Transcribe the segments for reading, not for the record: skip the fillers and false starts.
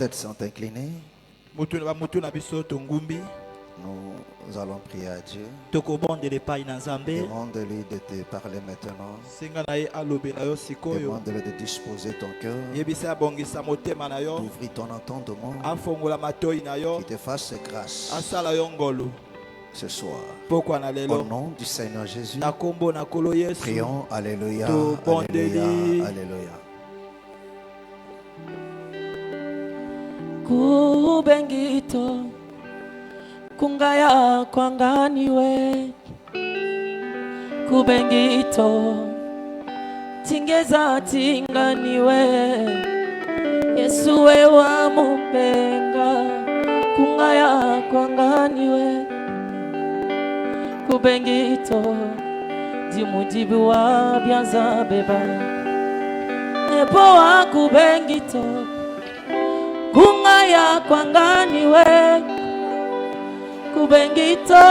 têtes sont inclinées. Nous allons prier à Dieu. Demande-lui de te parler maintenant. Demande-lui de disposer ton cœur, d'ouvrir ton entendement, qu'il te fasse grâce ce soir. Au nom du Seigneur Jésus, prions. Alléluia. Alléluia. Alléluia. Kubengito kungaya kwanganiwe, kubengito tingeza tinganiwe, Yesu we wa mubenga kungaya kwanganiwe, kubengito dimudibu wa byanza beba ebo wa kubengito kungaya kwanganiwe, kubengito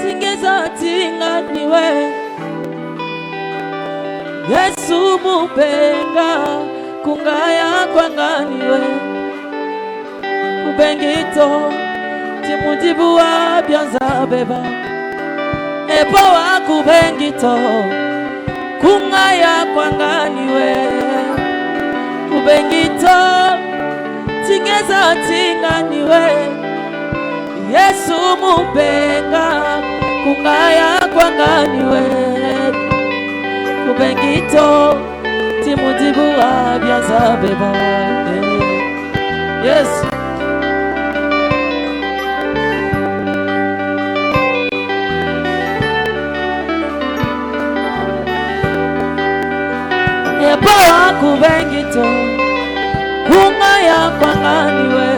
singeza tinganiwe, Yesu mubenga kungaya kwanganiwe, kubengito timudibu wa byanza beba ebo wa kubengito kungaya kwanganiwe, kubengito tingeza tinganiwe, Yesu mubenga kungaya kwanganiwe, kubengito timudibu wa byanza beba. Yes. Ebo wa kubengito kungaya kwanganiwe,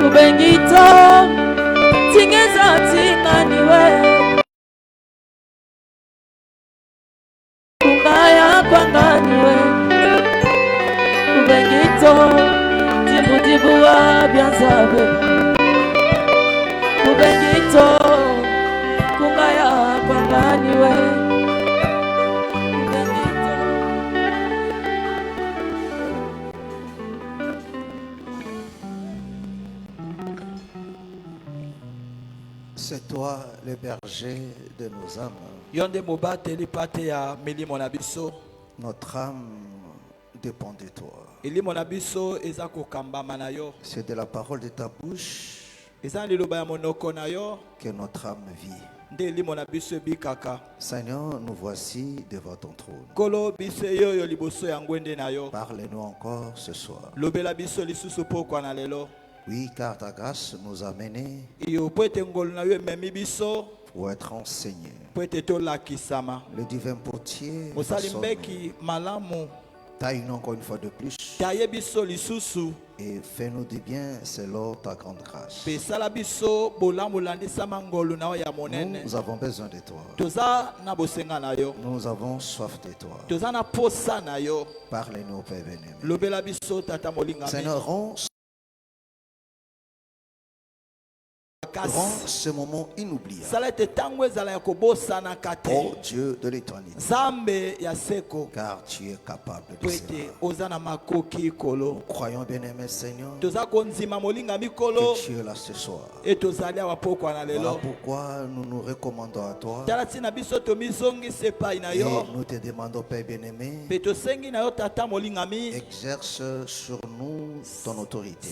kubengito tingeza tinganiwe, kungaya kwanganiwe, kubengito timudibu wa byanza beba, kubengito kungaya kwanganiwe. C'est toi le berger de nos âmes. Notre âme dépend de toi. C'est de la parole de ta bouche que notre âme vit. Seigneur, nous voici devant ton trône. Parle-nous encore ce soir. Oui, car ta grâce nous a menés pour être enseignés. Le divin potier taille-nous encore une fois de plus et fais-nous du bien selon ta grande grâce. Nous avons besoin de toi. Nous avons soif de toi. Parle-nous, Père bien-aimé. Seigneur, rends ce moment inoubliable. Oh Dieu de l'éternité, car tu es capable de cela. Nous croyons, bien-aimé Seigneur, que tu es là ce soir. Voilà pourquoi nous nous recommandons à toi et nous te demandons, Père bien-aimé, exerce sur nous ton autorité.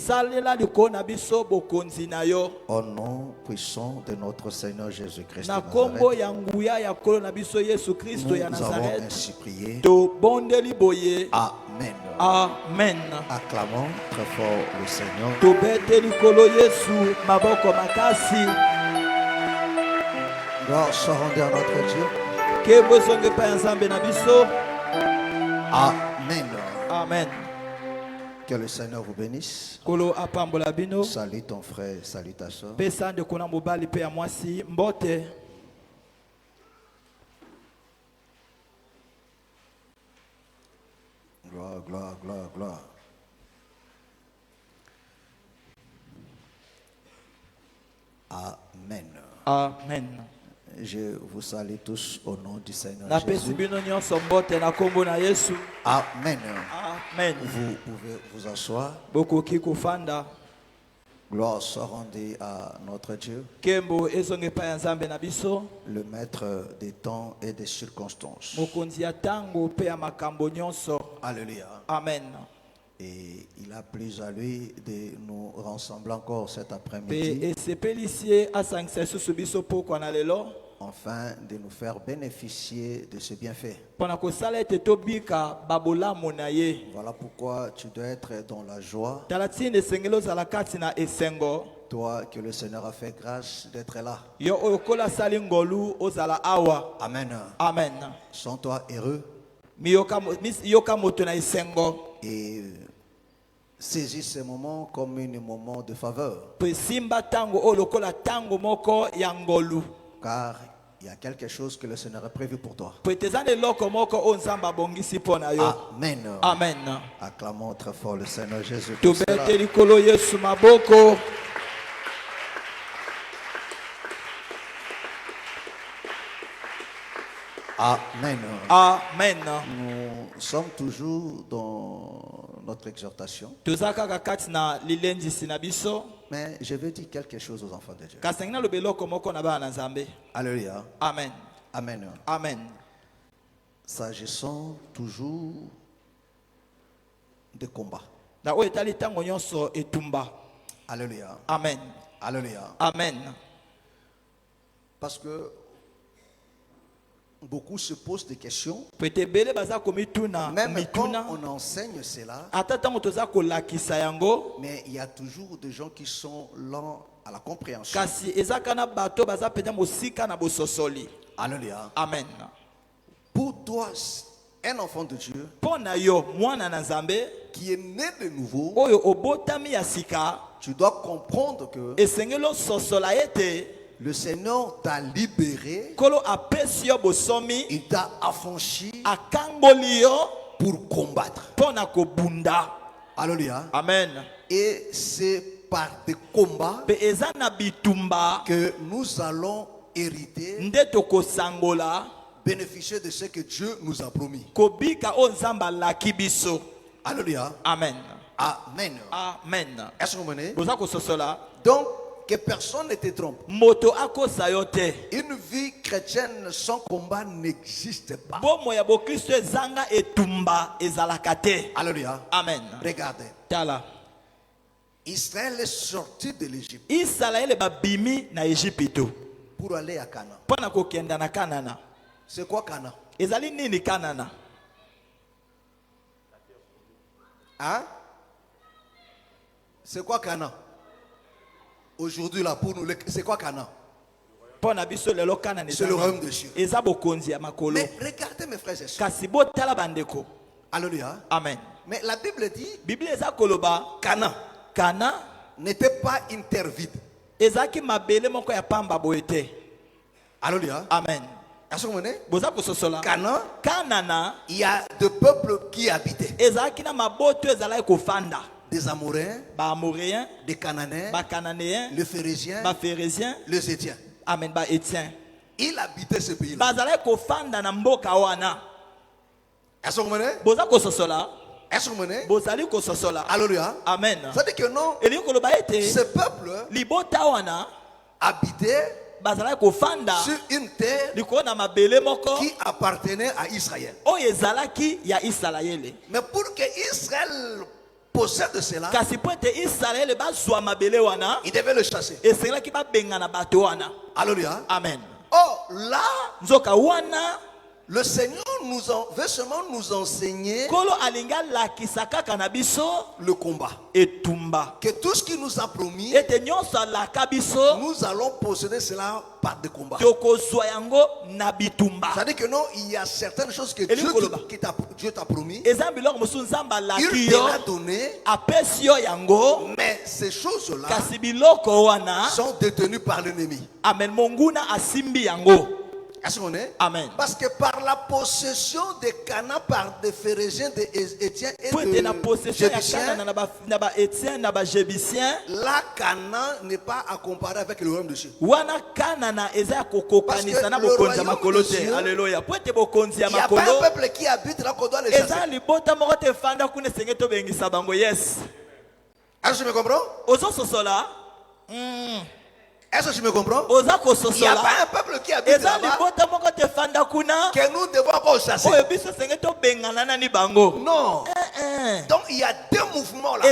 Au nom puissant de notre Seigneur Jésus-Christ de Nazareth, nous avons ainsi prié. Amen. Amen. Acclamons très fort le Seigneur. Gloire soit rendue à notre Dieu. Amen. Amen. Que le Seigneur vous bénisse. Salut ton frère, salut ta soeur. Gloire, gloire, gloire, gloire. Amen. Amen. Je vous salue tous au nom du Seigneur Jésus. Amen. Amen. Vous pouvez vous asseoir. bokoki kofanda. Gloire soit rendue à notre Dieu, Kembo ezonge pa ya Nzambe na biso. le maître des temps et des circonstances. Mokonzi ya tango pe ya makambo nyonso. Alléluia. Amen. Et il a plu à lui de nous rassembler encore cet Pe après-midi, esepelisie asangisa susu biso pokwa na lelo. afin de nous faire bénéficier de ce bienfait. Pona kosala ete tobika babolamu na ye. Voilà pourquoi tu dois être dans la joie, Tala tinde esengeli ozala kati na esengo. toi que le Seigneur a fait grâce d'être là. Yo oyo kola sali ngolu ozala awa. Amen. Amen. Sens-toi heureux Yoka moto na esengo. et saisis ce moment comme un moment de faveur, Pe simba tango oyo lokola tango moko ya ngolu. car il y a quelque chose que le Seigneur a prévu pour toi. Po eteza eloko moko oyo Nzambe abongisi mpo na yo. Amen. Amen. Acclamons très fort le Seigneur Jésus. Tobete likolo Yesu maboko. Amen. Amen. Nous sommes toujours dans notre exhortation, Toza kaka kati na lilendisi na biso. mais je veux dire quelque chose aux enfants de Dieu. Kasi ngina lobe eloko moko na bana na Nzambe. Alléluia. Amen. Amen. Amen. S'agissant toujours de combat. Na oyo etali tango nyonso etumba. Alléluia. Amen. Alléluia. Amen. Parce que beaucoup se posent des questions, Po ete ebele baza komituna même quand mituna. on enseigne cela, Ata tango toza kolakisa yango. mais il y a toujours des gens qui sont lents à la compréhension. Kasi eza kana bato baza penya mosika na bososoli. Alléluia. Amen. Pour toi, un enfant de Dieu Mpo na yo mwana na Nzambe qui est né de nouveau, oyo obotami ya sika tu dois comprendre que esengeli ososola ete le Seigneur t'a libéré, kolo apesi yo bosomi il t'a affranchi akangoli yo pour combattre. mpo na kobunda. Alléluia. Amen. Et c'est par des combats Pe eza na bitumba que nous allons hériter, nde tokosangola bénéficier de ce que Dieu nous a promis. kobika oyo Nzambe alaki biso. Alléluia. Amen. Amen. Amen. Est-ce que vous comprenez? Boza kososola Donc, que personne ne te trompe. moto akosa yo te. Une vie chrétienne sans combat n'existe pas. Bomo ya bokristo ezanga etumba ezalaka te. Alléluia. Amen. Regardez. Tala. Israël est sorti de l'Égypte Israele babimi na Ejipito pour aller à Canaan. mpo na kokenda na Kanana. C'est quoi Canaan? Ezali nini Kanana? Hein? C'est quoi Canaan? Aujourd'hui là pour nous, c'est quoi Canaan? Mpo na biso lelo Kanana C'est le royaume de Dieu. eza bokonzi ya makolo. Mais regardez mes frères et sœurs. Kasi botala bandeko. Alléluia. Amen. Mais la Bible dit Biblia eza koloba Canaan Kana n'était pas une terre vide. ezaki mabele moko ya pamba boye te. Alléluia. Amen. Est-ce que vous comprenez? Boza kososola. Canaan, Kanana il y a des peuples qui habitaient. ezalaki na maboto ezalaki kofanda. Des Amoréens, Ba Amoréens, des Cananéens, ba Cananéens, les Phérésiens, ba Phérésiens, les Étiens. amen ba Étiens. Il habitait ce pays-là. Bazalaki kofanda na mboka wana. Est-ce que vous comprenez? Boza kososola. Est-ce que vous comprenez? Bozali kososola. Alléluia. Amen. Ça dit que non, Elingi koloba ete ce peuple libota wana habitait bazalaki kofanda sur une terre likolo na mabele moko qui appartenait à Israël. oyo ezalaki ya Isalaele. Mais pour que Israël possède cela, Kasi po ete Isalaele bazwa mabele wana il devait le chasser. esengelaki babengana bato wana. Alléluia. Amen. Or là, Nzoka wana le Seigneur veut seulement nous enseigner kolo alingi alakisa kaka na biso le combat. etumba Que tout ce qu'il nous a promis, ete nyonso alaka biso nous allons posséder cela par des combats. tokozwa yango na bitumba. C'est-à-dire que non, il y a certaines choses que Et lui, Dieu t'a promis. eza biloko mosusu Nzambe Il alaki te yo l'a donné, apesi yo yango. mais ces choses-là Kasi biloko wana sont détenues par l'ennemi. amen monguna asimbi yango. Est-ce qu'on est? Amen. Parce que par la possession de Cana par des pharisiens d'Étienne et de Jébusien, la Cana n'est pas à comparer avec le royaume de Dieu. Parce que le royaume de Dieu, il n'y a pas un peuple qui habite là qu'on doit les chasser. Est-ce que tu me comprends? Est-ce que tu me comprends? Il n'y a pas un peuple qui habite là-bas que nous devons encore chasser. Non. Donc il y a deux mouvements là.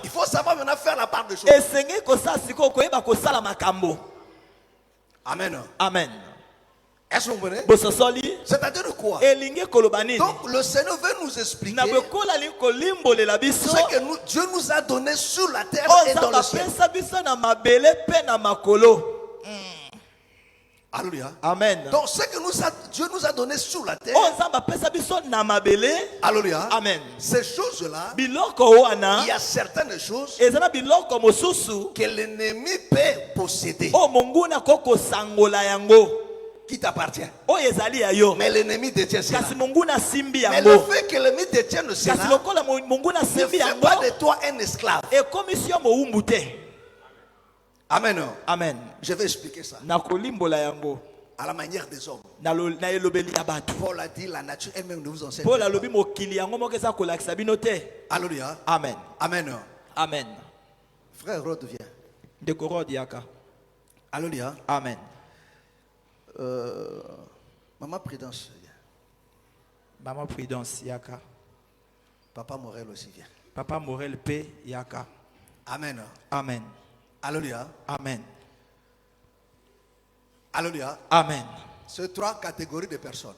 Il faut savoir maintenant faire la part de choses. Amen. Amen. Est-ce que vous comprenez? C'est-à-dire quoi? Donc le Seigneur veut nous expliquer ce que Dieu nous a donné sur la terre et dans le ciel. Alléluia. Amen. Donc ce que Dieu nous a donné sur la terre. Alléluia. Amen. Ces choses-là, il y a certaines choses que l'ennemi peut posséder, qui t'appartient. Mais l'ennemi détient cela. Mais le fait que l'ennemi détienne cela ne fait pas de toi un esclave. Amen. Amen. Je vais expliquer ça. À la manière des hommes. Paul a dit la nature elle-même ne vous enseigne pas. Alléluia. Amen. Amen. Amen. Frère Rod vient. Alléluia. Amen. Maman Prudence vient. Maman Prudence yaka. Papa Morel aussi vient. Papa Morel P yaka. Amen. Amen. Alléluia. Amen. Alléluia. Amen. C'est trois catégories de personnes.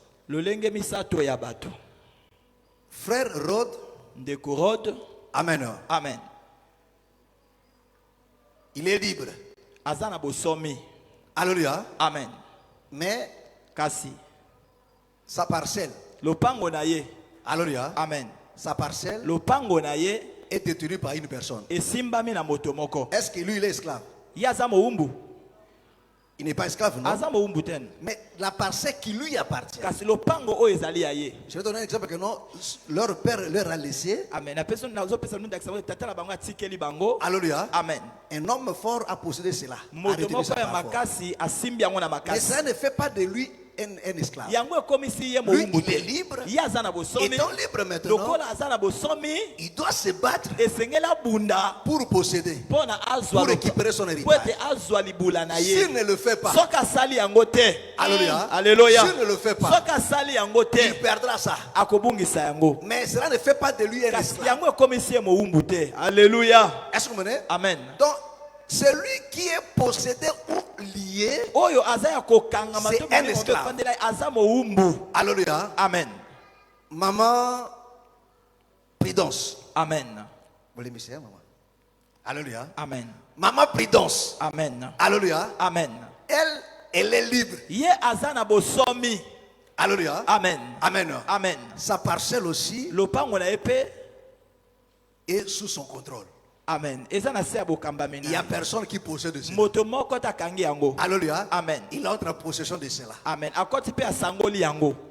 Frère Rod. Ndeko Rod. Amen. Amen. Il est libre. Azana bosomi. Alléluia. Amen. Mais kasi sa parcelle. Lopango na ye. Alléluia. Amen. Sa parcelle. Lopango na ye est détenue par une personne. Est-ce que lui il est esclave? Il n'est pas esclave, non? Mais la parcelle qui lui appartient. Je vais donner un exemple que non, leur père leur a laissé. Alléluia. Amen. Un homme fort a possédé cela. Mais ça ne fait pas de lui un esclave. Lui, il est libre. Étant libre maintenant, il doit se battre pour posséder, pour récupérer son héritage. S'il ne le fait pas, alléluia, s'il ne le fait pas, il perdra ça. Mais cela ne fait pas de lui un esclave. Alléluia. Est-ce que vous comprenez? Amen. Donc, celui qui est possédé ou lié, c'est un esclave. Alléluia. Amen. Maman Prudence. Amen. Vous l'aimez, maman? Alléluia. Amen. Maman Prudence. Amen. Alléluia. Amen. Elle est libre. Alléluia. Amen. Amen. Amen. Sa parcelle aussi est sous son contrôle. Amen. Il n'y a personne qui possède cela. Alléluia. Amen. Il entre en possession de cela. Amen.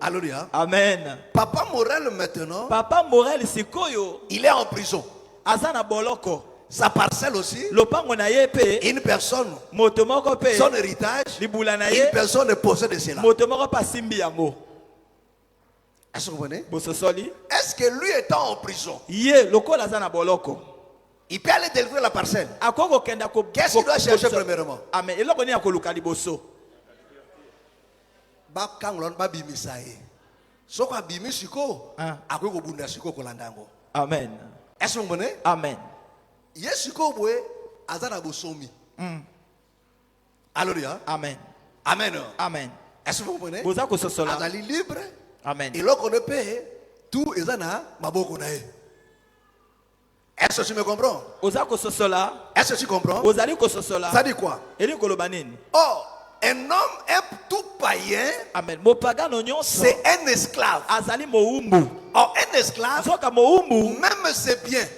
Alléluia. Amen. Papa Morel maintenant. Papa Morel sikoyo. Il est en prison. Azana boloko. Sa parcelle aussi. Une personne. Son héritage. Une personne possède cela. Est-ce que vous comprenez? Est-ce que lui étant en prison, il peut aller délivrer la parcelle? Qu'est-ce qu'il doit chercher premièrement? Amen. Est-ce que vous comprenez? Amen. Alléluia. Amen. Amen. Amen. Est-ce que vous comprenez? Amen. Libre. Amen. Et là qu'on paye, tout est dans maboko na. Est-ce que tu me comprends? Est-ce que tu comprends? Ça dit quoi? Oh, un homme, un tout païen, c'est un esclave. Oh, un esclave, même ses biens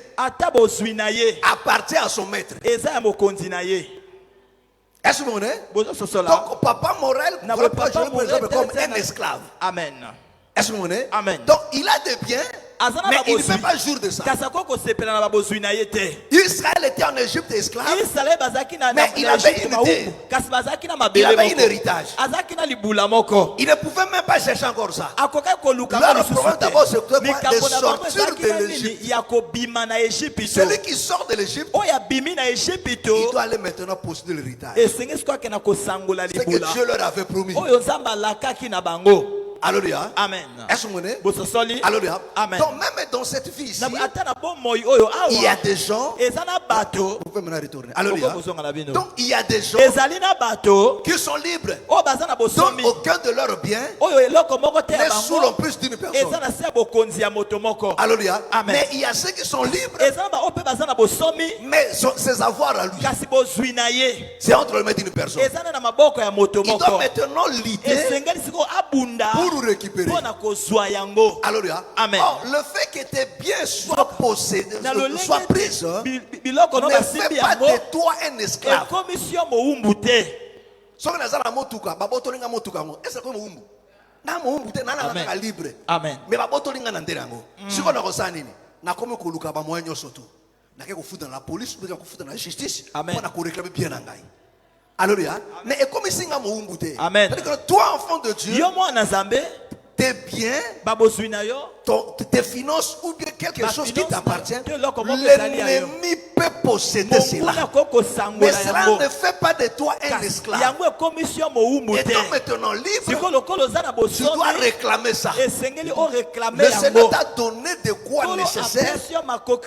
appartient à son maître. Est-ce que vous comprenez? Donc, papa Morel ne pourrait pas jouer, par exemple, comme un esclave. Amen. Est-ce que vous comprenez? Amen. Donc, il a des biens, mais il ne fait pas jour de ça. Israël était en Égypte esclave, mais il avait une terre. Il avait un héritage. Il ne pouvait même pas chercher encore ça. Leur problème d'abord, c'est de sortir de l'Égypte. Celui qui sort de l'Égypte, il doit aller maintenant posséder l'héritage. C'est que Dieu leur avait promis. Alléluia. Amen. Est-ce que vous comprenez? Alléluia. Amen. Donc même dans cette vie ici, il y a des gens. Vous pouvez maintenant retourner. Alléluia. Donc il y a des gens qui sont libres. Donc aucun de leurs biens n'est sous l'emprise d'une personne. Alléluia. Amen. Mais il y a ceux qui sont libres. Mais ses avoirs à lui, c'est entre les mains d'une personne. Il doit maintenant l'idée pour récupérer. Alléluia. Amen. Or, le fait que tes biens soient possédés, soient pris, ne fait pas de toi un esclave. Amen. Alléluia. Mais comme ici, Amen. toi, enfant de Dieu, tes biens, tes finances ou bien quelque chose qui t'appartient, l'ennemi peut posséder cela. Mais cela ne fait pas de toi un esclave. Étant maintenant libre, tu dois réclamer ça. Le Seigneur t'a donné de quoi nécessaire pour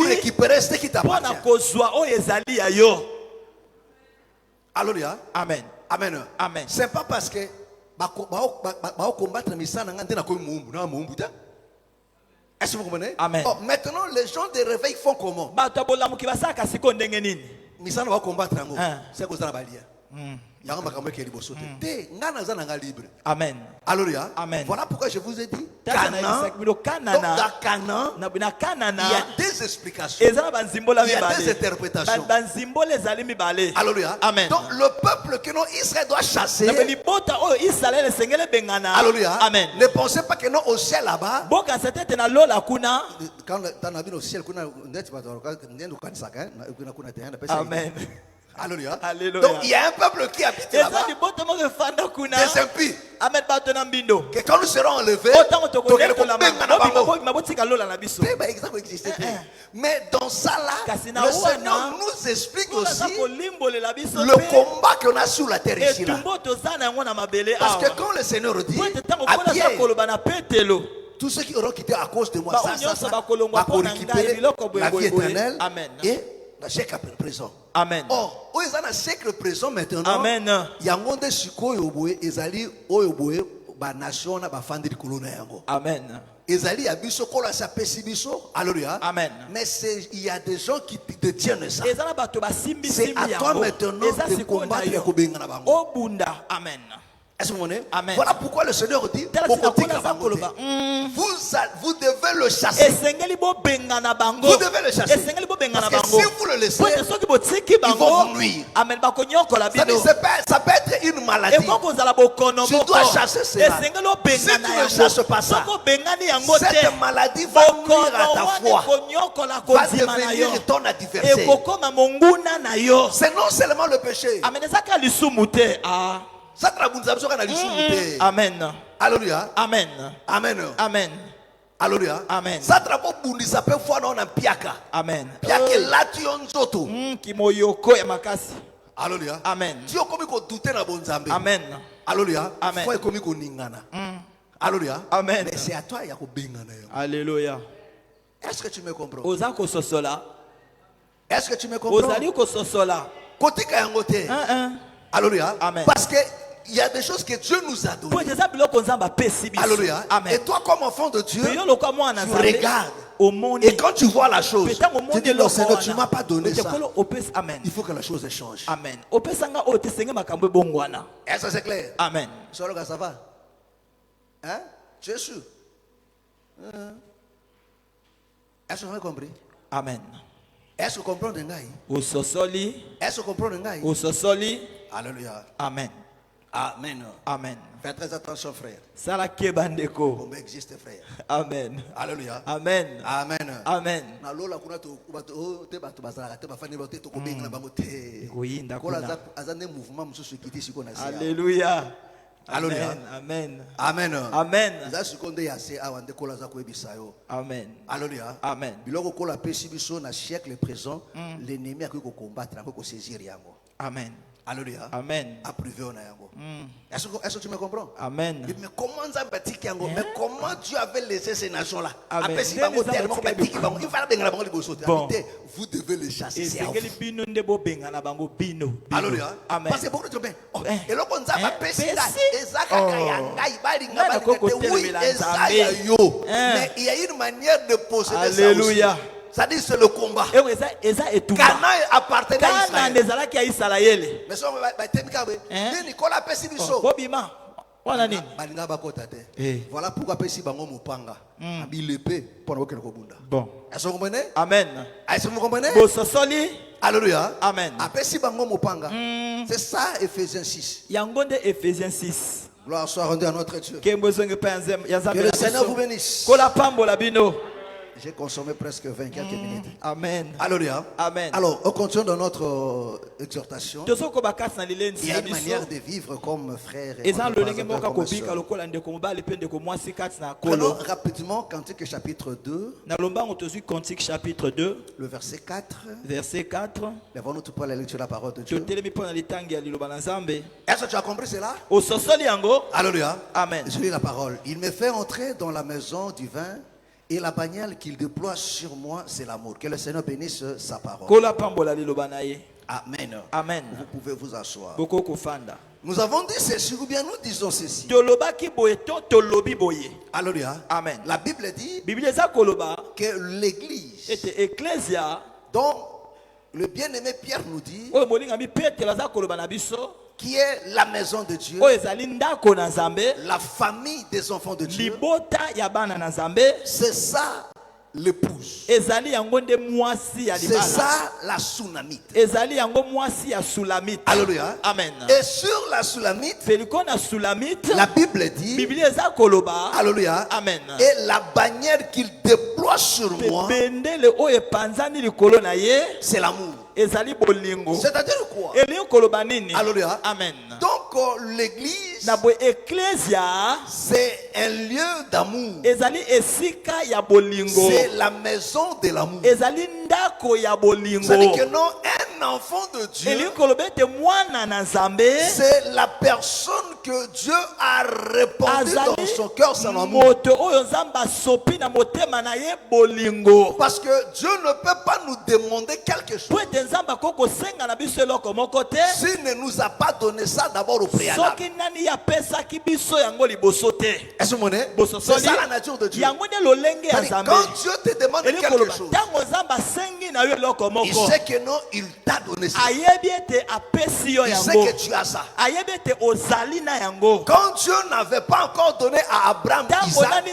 récupérer ce qui t'appartient. Alléluia. Amen. Amen. Amen. C'est pas parce que combattre misana ngante na ko mumbu na mumbu ta. Est-ce que vous comprenez? Amen. Oh, maintenant les gens de réveil font comment? Misana va combattre ngo. C'est que ça va balia. Amen. Alléluia. Amen. Voilà pourquoi je vous ai dit Canaan. Donc dans Canaan, il y a des explications. Il y a des interprétations. Alléluia. Amen. Donc le peuple que non Israël doit chasser. Alléluia. Amen. Ne pensez pas que non au ciel là-bas. Quand on a vu au ciel, Amen. Alléluia. Alléluia. Donc il y a un peuple qui habite là-bas. Des impies. Que quand nous serons enlevés, mais dans ça là, le Seigneur nous explique aussi le combat qu'on a sur la terre ici là. Parce que quand le Seigneur dit à Pierre, tous ceux qui auront quitté à cause de moi, ça va pour récupérer la vie éternelle et la chèque prison. Amen. Or, où ils ont un siècle présent maintenant. Amen. Il y a un monde siko yoboe, ezali oyoboe ba nation na ba fandi di kolona yango. Amen. Ezali abiso kola sa pesibiso. Alléluia. Amen. Mais il y a des gens qui détiennent ça. C'est à toi maintenant de combattre ya kobenga na bango. Obunda. Amen. Est-ce que vous comprenez? Amen. Voilà pourquoi le Seigneur dit vous devez le chasser. Vous devez le chasser. Parce que si vous le laissez, ils vont vous nuire. Ça peut être une maladie. Tu dois chasser cela. Si tu ne chasses pas ça, cette maladie va nuire à ta foi, va devenir ton adversaire. C'est non seulement le péché. Amen. Alléluia. Amen. Amen. Amen. Alléluia. Amen. Amen. Alléluia. Amen. Amen. Alléluia. Amen. Alléluia. Amen. Mais c'est à toi Alléluia. Est-ce que tu me comprends? Est-ce que tu me comprends? Côté Kayangote. Alléluia. Amen. Parce que il y a des choses que Dieu nous a données. Alléluia. Amen. Et toi comme enfant de Dieu, tu regardes. Et quand tu vois la chose, tu dis non Seigneur, tu ne m'as pas donné ça. Il faut que la chose change. Amen. Est-ce que c'est clair? Amen. Ça va? Hein? Tu es sûr? Est-ce que vous avez compris? Amen. Est-ce que vous comprenez ngai? Usosoli. Est-ce que vous comprenez ngai? Usosoli. Alléluia. Amen. Amen. Amen. Faites très attention, frère. Sala kebandeko. Combien existe, frère? Amen. Alléluia. Amen. Amen. Amen. Na lola kuna to te ba to bazala te ba fani ba te to kobenga na bango te. Goyinda kuna. Kola azane mouvement mususu kiti siko na sia. Alléluia. Alléluia. Amen. Amen. Amen. Za sekonde ya se awande kola za ko ebisa yo. Amen. Alléluia. Amen. Biloko kola pesi biso na siècle présent, l'ennemi a ko combattre, a ko saisir yango. Amen. Alléluia. Amen. Approuvé on a yango. Est-ce que tu me comprends? Amen. Mais comment ça bâtit yango? Mais comment Dieu avait laissé ces nations là? Amen. Après si bango tellement bâti bango, il fallait benga bango liboso. Vous devez les chasser. Alléluia. Amen. Parce que beaucoup de bien. Et là on ça pesi là, ezaka kayanga ibalinga balingate oui ezaya yo. Mais il y a une manière de posséder ça. Alléluia. Ça dit c'est le combat. Canaan appartenait à Israël. Mais ça va temika we. Nicolas pesi biso. Bobima. Wana nini? Balinga bakota te. Voilà pourquoi pesi bango mopanga. Abilepe pour na ko bunda. Bon. Est-ce que vous comprenez? Amen. Est-ce que vous comprenez? Bososoli. Alléluia. Amen. Apesi bango mopanga. C'est ça Éphésiens 6. Yangonde Éphésiens 6. Gloire soit rendue à notre Dieu. Que le Seigneur vous bénisse. Kola pambo la bino. J'ai consommé presque 20 quelques minutes. Amen. Alléluia. Amen. Alors, on continue dans notre exhortation. Il y a une manière de vivre comme frère et prenons rapidement Cantique chapitre 2. Le verset 4. Verset 4. Lèvons-nous tout pour la lecture de la parole de Dieu. Est-ce que tu as compris cela? Alléluia. Amen. Je lis la parole. Il me fait entrer dans la maison du vin. Et la bannière qu'il déploie sur moi, c'est l'amour. Que le Seigneur bénisse sa parole. Amen. Amen. Vous pouvez vous asseoir. Fanda. Nous avons dit ceci, ou bien nous disons ceci. Alléluia. Amen. La Bible dit que l'Église, dont le bien-aimé Pierre nous dit, qui est la maison de Dieu, la famille des enfants de Dieu, c'est ça l'épouse, c'est ça la Sunamite. Alléluia. Amen. Et sur la Sulamite, la Bible dit, alléluia. Amen. Et la bannière qu'il déploie sur moi, c'est l'amour. C'est-à-dire quoi? Alléluia. Amen. Donc l'église, c'est un lieu d'amour. C'est la maison de l'amour. C'est-à-dire que non, un enfant de Dieu, c'est la personne que Dieu a répandu dans son cœur son amour. Parce que Dieu ne peut pas nous demander quelque chose s'il ne nous a pas donné ça d'abord au préalable. Est-ce que vous comprenez? C'est ça la nature de Dieu. Quand Dieu te demande quelque chose, il sait que non, il t'a donné ça. Il sait que tu as ça. Quand Dieu n'avait pas encore donné à Abraham Isaac,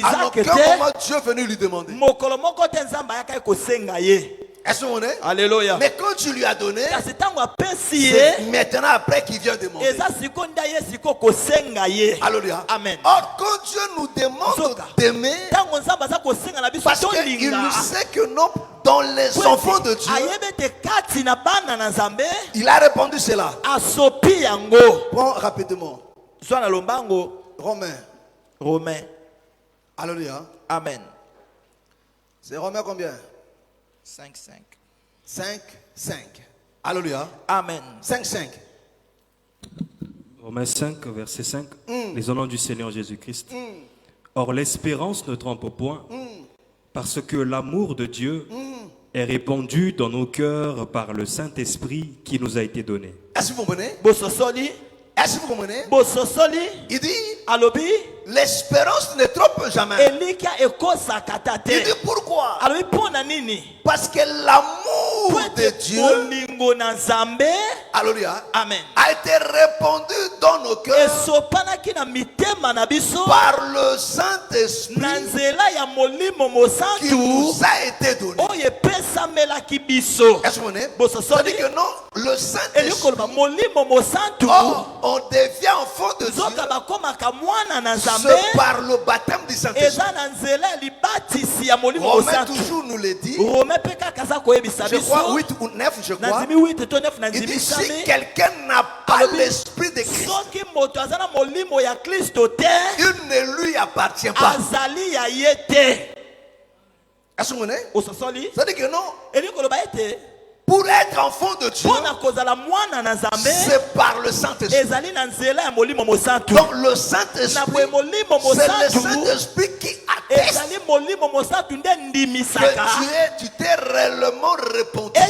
alors quel moment Dieu est venu lui demander? Est-ce que vous comprenez? Alléluia. Mais quand tu lui as donné, c'est maintenant après qu'il vient demander. Alléluia. Amen. Or, quand Dieu nous demande d'aimer, parce qu'il sait que non, dans les enfants de Dieu, il a répondu cela. Prends rapidement. Romains. Alléluia. Amen. C'est Romains combien? 5. Alléluia. Amen. 5. Romains 5, verset 5. Les au nom du Seigneur Jésus-Christ. Or, l'espérance ne trompe point, parce que l'amour de Dieu est répandu dans nos cœurs par le Saint-Esprit qui nous a été donné. Est-ce que vous comprenez? Est-ce que vous comprenez? Il dit, l'espérance ne trompe jamais. Il dit pourquoi? Parce que l'amour de Dieu, alléluia, Amen, a été répandu dans nos cœurs par le Saint-Esprit qui nous a été donné. Est-ce que vous voyez? C'est-à-dire que non, le Saint-Esprit, on devient enfant de Dieu. C'est par le baptême du Saint-Esprit. Romains toujours nous le dit. Je crois 8 ou 9, je crois. Il dit si quelqu'un n'a pas l'esprit de Christ, il ne lui appartient pas. Est-ce que vous voyez? C'est-à-dire que non. Pour être enfant de Dieu, c'est par le Saint-Esprit. Donc le Saint-Esprit, c'est le Saint-Esprit qui atteste que tu t'es réellement repenti.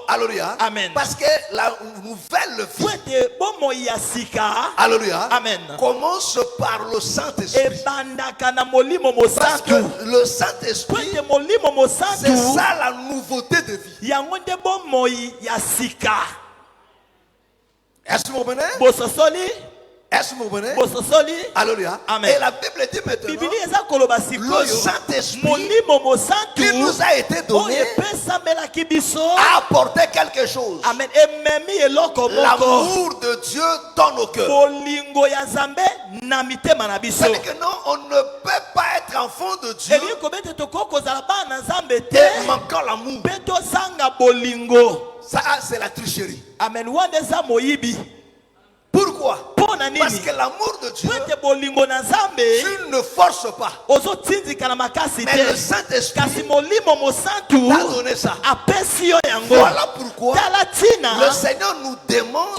Alléluia. Amen. Parce que la nouvelle vie, alléluia, Amen, commence par le Saint-Esprit. Parce que le Saint-Esprit, c'est ça la nouveauté de vie. Est-ce que vous comprenez? Est-ce que vous comprenez? Alléluia. Amen. Et la Bible dit maintenant, le Saint-Esprit qui nous a été donné a apporté quelque chose. Amen. L'amour de Dieu dans nos cœurs. C'est-à-dire que non, on ne peut pas être enfant de Dieu et manquant l'amour. Ça, c'est la tricherie. Amen. Pourquoi? Parce que l'amour de Dieu, tu ne forces pas. Mais le Saint-Esprit t'a donné ça. Voilà pourquoi le Seigneur nous demande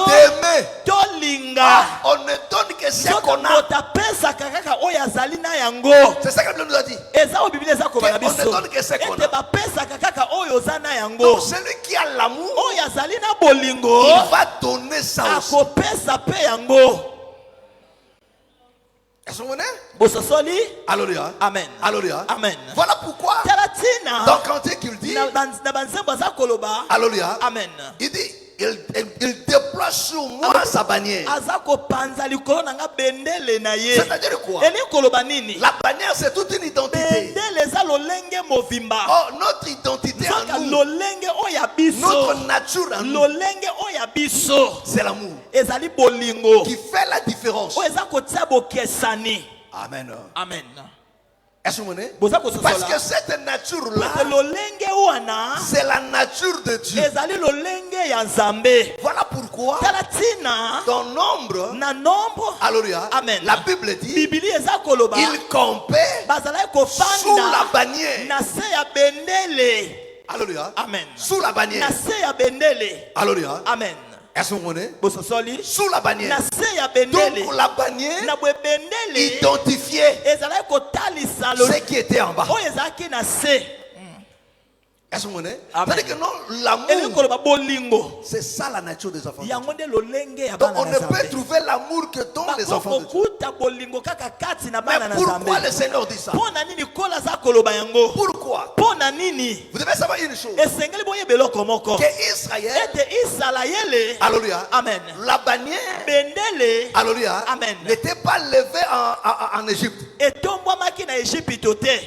d'aimer. On ne donne que ce qu'on a. C'est ça que la Bible nous a dit. On ne donne que ce qu'on a. Donc celui qui a l'amour, il va donner ça aussi. Est-ce que vous voyez? Alléluia. Amen. Alléluia. Amen. Voilà pourquoi dans Cantique il dit, alléluia, Amen. il dit, il déploie sur moi sa bannière. C'est-à-dire quoi? La bannière, c'est toute une identité. Oh, notre identité à nous, notre nature à nous, c'est l'amour qui fait la différence. Amen. Amen. Est-ce que vous voyez? Parce que cette nature-là, c'est la nature de Dieu. Voilà pourquoi dans Nombre, alléluia, Amen, la Bible dit, il campait sous la bannière. Alléluia. Amen. Sous la bannière. Alléluia. Amen. Est-ce que vous comprenez? Sous la bannière. Donc la bannière identifiait ce qui était en bas. Est-ce que vous comprenez? C'est-à-dire que non, l'amour, c'est ça la nature des enfants de Dieu. Donc on ne peut trouver l'amour que dans les enfants de Dieu. Mais pourquoi le Seigneur dit ça? Pourquoi? Vous devez savoir une chose. Que Israël, alléluia, Amen, la bannière, alléluia, n'était pas levée en Égypte.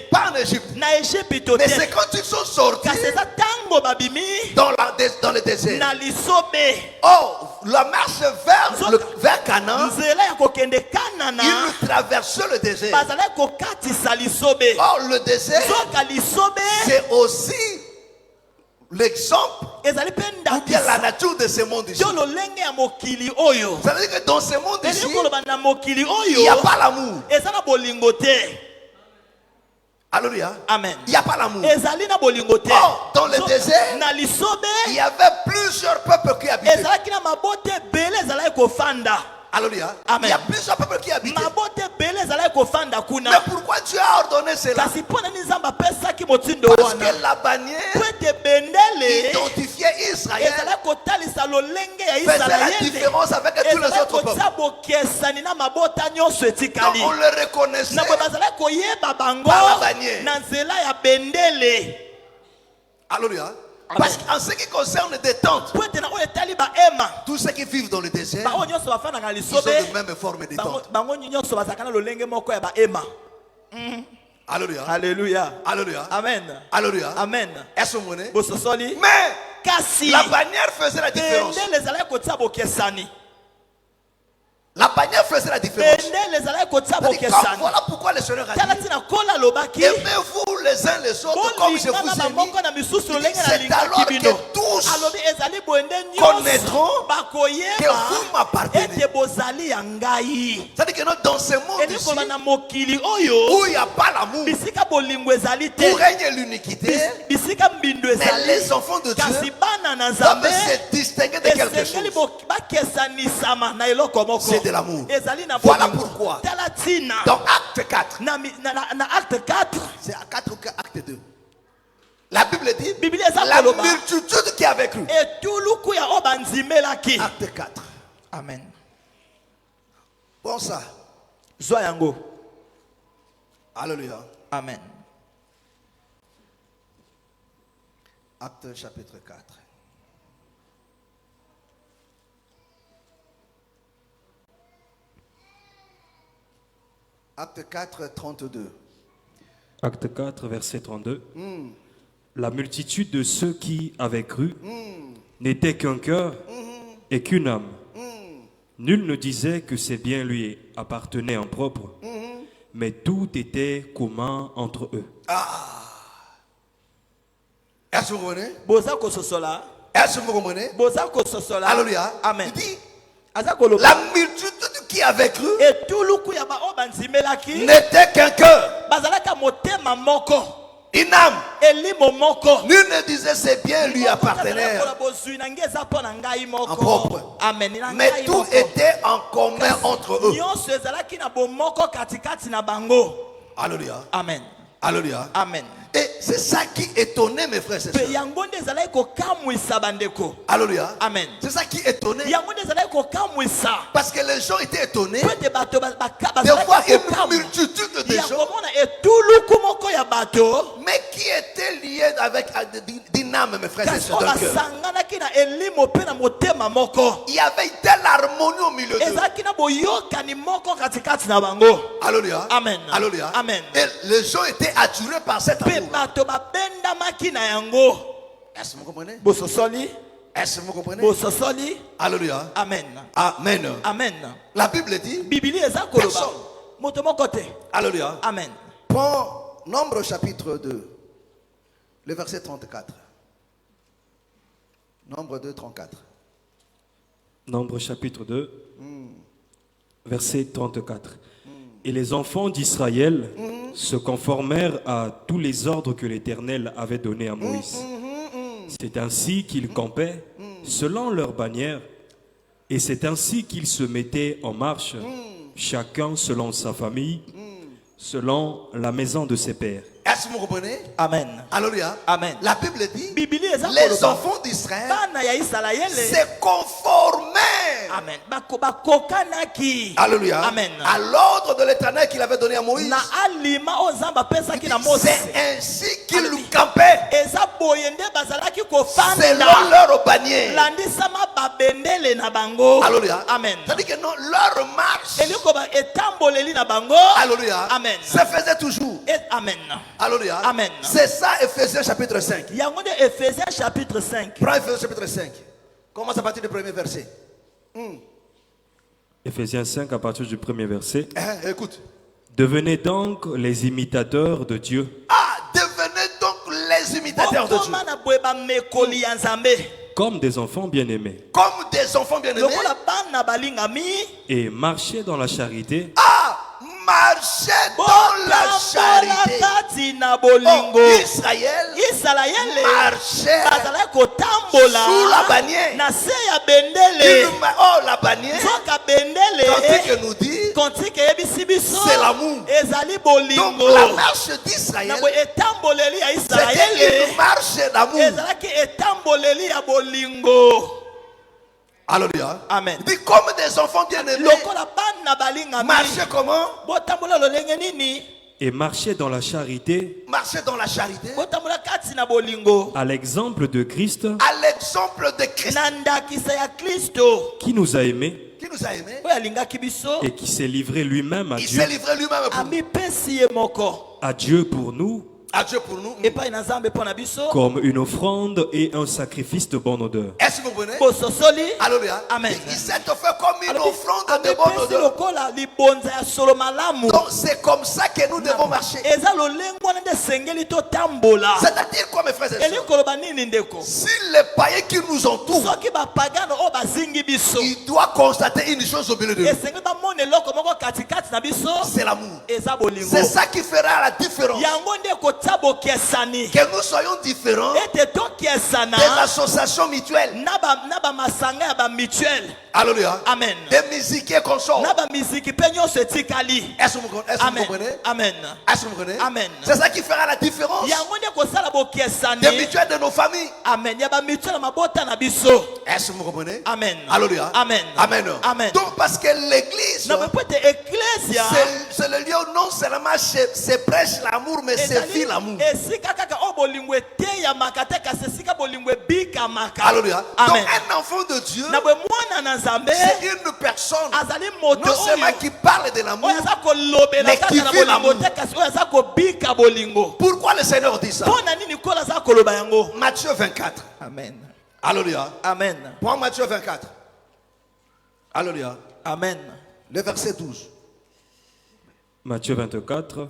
Pas en Égypte. Mais c'est quand ils sont sortis dans le désert. Oh, la marche vers Canaan, ils traversaient le désert. Oh, le désert, c'est aussi l'exemple ou bien la nature de ce monde ici. Ça veut dire que dans ce monde ici, il n'y a pas l'amour. Alléluia. Amen. Il n'y a pas l'amour. Oh, dans le désert, il y avait plusieurs peuples qui habitaient. Alléluia. Amen. Il y a plusieurs peuples qui habitaient. Mais pourquoi Dieu a ordonné cela? Parce que la bannière identifiait Israël, faisait la différence avec tous les autres peuples. Donc on le reconnaissait par la bannière. Alléluia. Parce qu'en ce qui concerne des tentes, tous ceux qui vivent dans le désert, ils ont de même forme de tente. Alléluia. Alléluia. Alléluia. Amen. Alléluia. Amen. Est-ce que vous Bososoli. Mais Kasi. la bannière faisait la différence. La bannière faisait la différence. Voilà pourquoi le Seigneur a dit, aimez-vous les uns les autres comme je vous ai mis. C'est alors que tous connaîtront que vous m'appartenez. C'est-à-dire que dans ce monde ici, où il n'y a pas l'amour, où règne l'uniquité, mais les enfants de Dieu doivent se distinguer de quelque chose. C'est de l'amour. Voilà pourquoi dans acte 4, c'est à 4 ou acte 2, la Bible dit la multitude qui avait cru. Acte 4. Amen. Bon ça. Zoyango. Alléluia. Amen. Acte chapitre 4. Acte 4, 32. Acte 4, verset 32. La multitude de ceux qui avaient cru n'était qu'un cœur et qu'une âme. Nul ne disait que ses biens lui appartenaient en propre, mais tout était commun entre eux. Est-ce que vous comprenez? Est-ce que vous comprenez? Alléluia. Amen. Il dit, la multitude qui avait cru n'était qu'un cœur, une âme. Nul ne disait ses biens lui appartenaient en propre, mais tout était en commun entre eux. Alléluia. Amen. Alléluia. Amen. Et c'est ça qui étonnait mes frères et sœurs. Alléluia. Amen. C'est ça qui étonnait. Parce que les gens étaient étonnés de voir une multitude de gens, mais qui étaient liés avec d'une âme, mes frères et sœurs, d'un cœur. Il y avait une telle harmonie au milieu d'eux. Alléluia. Amen. Alléluia. Amen. Et les gens étaient attirés par cet amour. Est-ce que vous comprenez? Est-ce que vous comprenez? Alléluia. Amen. Amen. Amen. La Bible dit personne. Alléluia. Amen. Prends Nombre chapitre 2, le verset 34. Nombre 2, 34. Nombre chapitre 2, verset 34. Et les enfants d'Israël se conformèrent à tous les ordres que l'Éternel avait donnés à Moïse. C'est ainsi qu'ils campaient selon leurs bannières, et c'est ainsi qu'ils se mettaient en marche, chacun selon sa famille, selon la maison de ses pères. Est-ce que vous comprenez? Amen. Alléluia. Amen. La Bible dit, les enfants d'Israël se conformaient. Amen. Alléluia. Amen. À l'ordre de l'Éternel qu'il avait donné à Moïse. C'est ainsi qu'ils campaient selon leur bannière. Alléluia. Amen. C'est-à-dire que non, leur marche, alléluia, amen, se faisait toujours. Amen. Alléluia. Amen. C'est ça, Ephésiens chapitre 5. Ephésiens chapitre 5. Prends Ephésiens chapitre 5. Commence à partir du premier verset. Ephésiens 5 à partir du premier verset. Écoute. Devenez donc les imitateurs de Dieu. Devenez donc les imitateurs de Dieu. Comme des enfants bien-aimés. Comme des enfants bien-aimés. Et marchez dans la charité. Marchez dans la charité. Israël marchait sous la bannière. La bannière, quand il nous dit, c'est l'amour. Donc la marche d'Israël, c'était une marche d'amour. Alléluia. Amen. Il dit comme des enfants bien-aimés. Marchez comment? Et marchez dans la charité. Marchez dans la charité. À l'exemple de Christ. À l'exemple de Christ. Qui nous a aimés. qui nous a aimés, et qui s'est livré lui-même à il Dieu, s'est livré lui-même à Dieu pour nous, comme une offrande et un sacrifice de bonne odeur. Est-ce que vous comprenez? Alléluia. Amen. Il s'est offert comme une offrande de bonne odeur. Donc c'est comme ça que nous devons marcher. C'est-à-dire quoi, mes frères et sœurs? Si les païens qui nous entourent, ils doivent constater une chose au milieu de nous. C'est l'amour. C'est ça qui fera la différence. Que nous soyons différents des associations mutuelles. Alléluia. Amen. Des musiques qu'on sort. Est-ce que vous comprenez? Amen. Est-ce que vous comprenez? Amen. C'est ça qui fera la différence des mutuelles de nos familles. Amen. Est-ce que vous comprenez? Amen. Alléluia. Amen. Amen. Amen. Donc parce que l'église, c'est le lieu où non seulement c'est prêche l'amour, mais c'est vit l'amour. Alléluia. Donc un enfant de Dieu, c'est une personne non seulement qui parle de l'amour, mais qui vit l'amour. Pourquoi le Seigneur dit ça? Matthieu 24. Amen. Alléluia. Amen. Prends Matthieu 24. Alléluia. Amen. Le verset 12. Matthieu 24,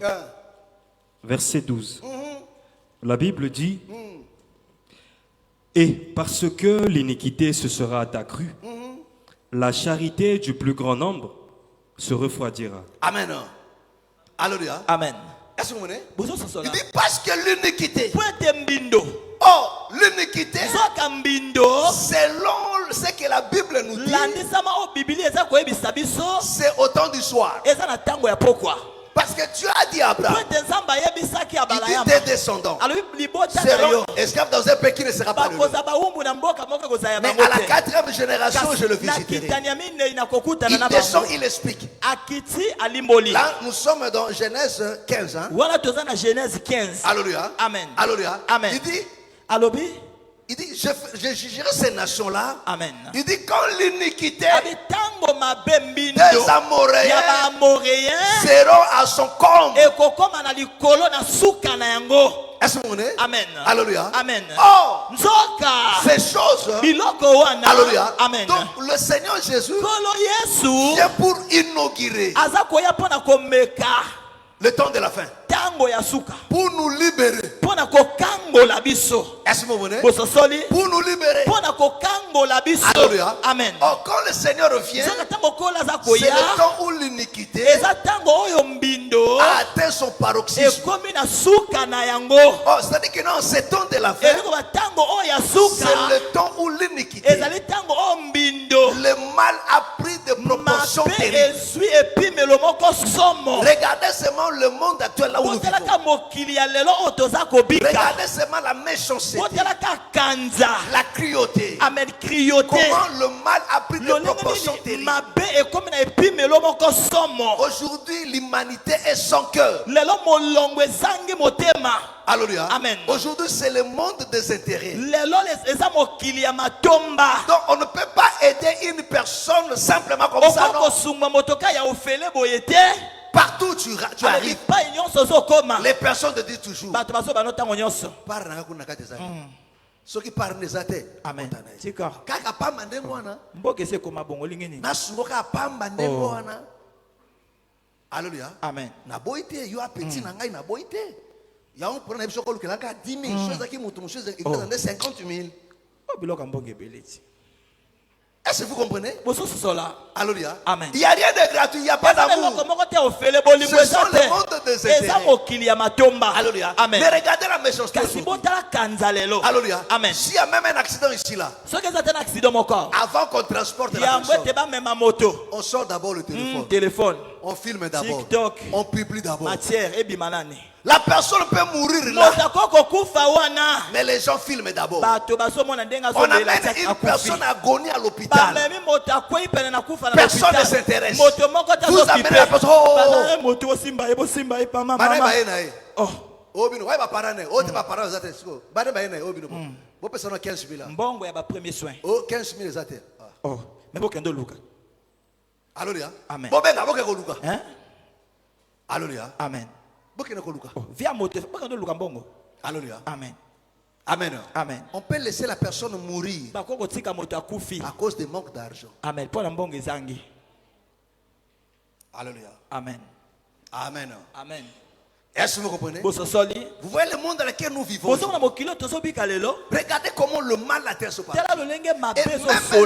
verset 12. La Bible dit: et parce que l'iniquité se sera accrue, la charité du plus grand nombre se refroidira. Amen. Alléluia. Amen. Est-ce que vous comprenez? Il dit parce que l'iniquité. L'iniquité, selon ce que la Bible nous dit, c'est au temps du soir. Parce que Dieu a dit à Abraham, il dit des descendants seront esclaves dans un pays qui ne sera pas le leur. Mais à la 4e génération, je le visiterai. Il descend, il explique. Là, nous sommes dans Genèse 15. Alléluia. Amen. Alléluia. Amen. Il dit, je jugerai ces nations-là. Amen. Il dit, quand l'iniquité des Amoréens seront à son comble. Est-ce que vous comprenez? Amen. Alléluia. Amen. Oh, ces choses. Alléluia. Amen. Donc le Seigneur Jésus vient pour inaugurer le temps de la fin. Pour nous libérer. Est-ce que vous voulez? Pour nous libérer. Alléluia. Amen. Oh, quand le Seigneur revient, c'est le temps où l'iniquité a atteint son paroxysme. Oh, c'est-à-dire que non, c'est le temps de la fin. C'est le temps où l'iniquité, le mal a pris des proportions terribles. Regardez seulement le monde actuel là où nous vivons. Regardez seulement la méchanceté, la cruauté. Comment le mal a pris des proportions terribles. Aujourd'hui, l'humanité est sans cœur. Alléluia. Amen. Aujourd'hui, c'est le monde des intérêts. Donc, on ne peut pas aider une personne simplement comme ça. Non. Partout où tu arrives, les personnes te disent toujours. Ceux qui parlent des athées. Amen. Alléluia. Amen. Il y a un problème qui a 10 000 choses qui montent 50 000. Est-ce que vous comprenez? Alléluia. Amen. Il n'y a rien de gratuit, il n'y a pas d'amour. Ce sont les mondes des intérêts. Alléluia. Amen. Mais regardez la méchanceté. Alléluia. Amen. S'il y a même un accident ici là, avant qu'on transporte la personne, on sort d'abord le téléphone. On filme d'abord. TikTok. On publie d'abord. La personne peut mourir là. Mais les gens filment d'abord. On amène une personne agonie à l'hôpital. Personne ne s'intéresse. Vous amenez la personne. Alléluia. Amen. Hein? Alléluia. Amen. Viens moto. Alléluia. Amen. Amen. Amen. On peut laisser la personne mourir à cause du manque d'argent. Amen. Alléluia. Amen. Amen. Amen. Est-ce que vous comprenez? Vous voyez le monde dans lequel nous vivons. Regardez comment le mal à terre se passe. Et même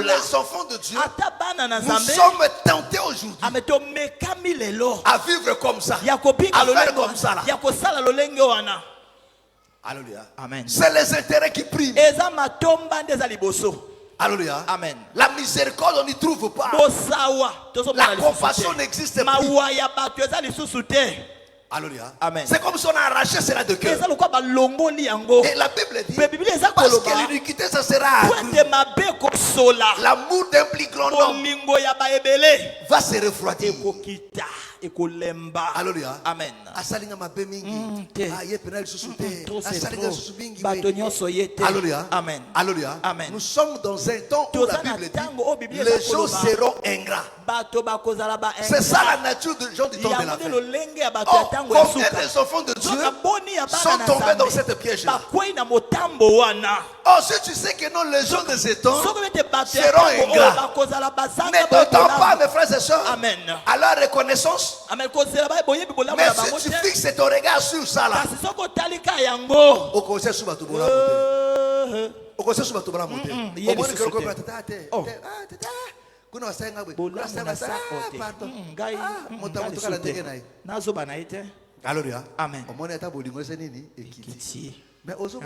les enfants de Dieu, nous sommes tentés aujourd'hui à vivre comme ça, à faire comme ça là. Alléluia. Amen. C'est les intérêts qui priment. Alléluia. Amen. La miséricorde, on n'y trouve pas. La compassion n'existe pas. Alléluia. Amen. C'est comme si on a arraché cela de cœur. Et la Bible dit, parce que l'iniquité, ça sera l'amour d'un plus grand homme va se refroidir. Alléluia. Amen. Alléluia. Amen. Alléluia. Amen. Nous sommes dans un temps où la Bible dit les gens seront ingrats. C'est ça la nature des gens du temps de la fin. Comme les enfants de Dieu sont tombés dans cette piège-là. Oh, si tu sais que non, les gens de ces temps seront ingrats. Ne t'attends pas, mes frères et sœurs, à leur reconnaissance. Mais si tu fixes ton regard sur ça là, au conseil sous bateau pour la monter. Au conseil sous bateau pour la monter. Au moins que le corps Alléluia. Amen.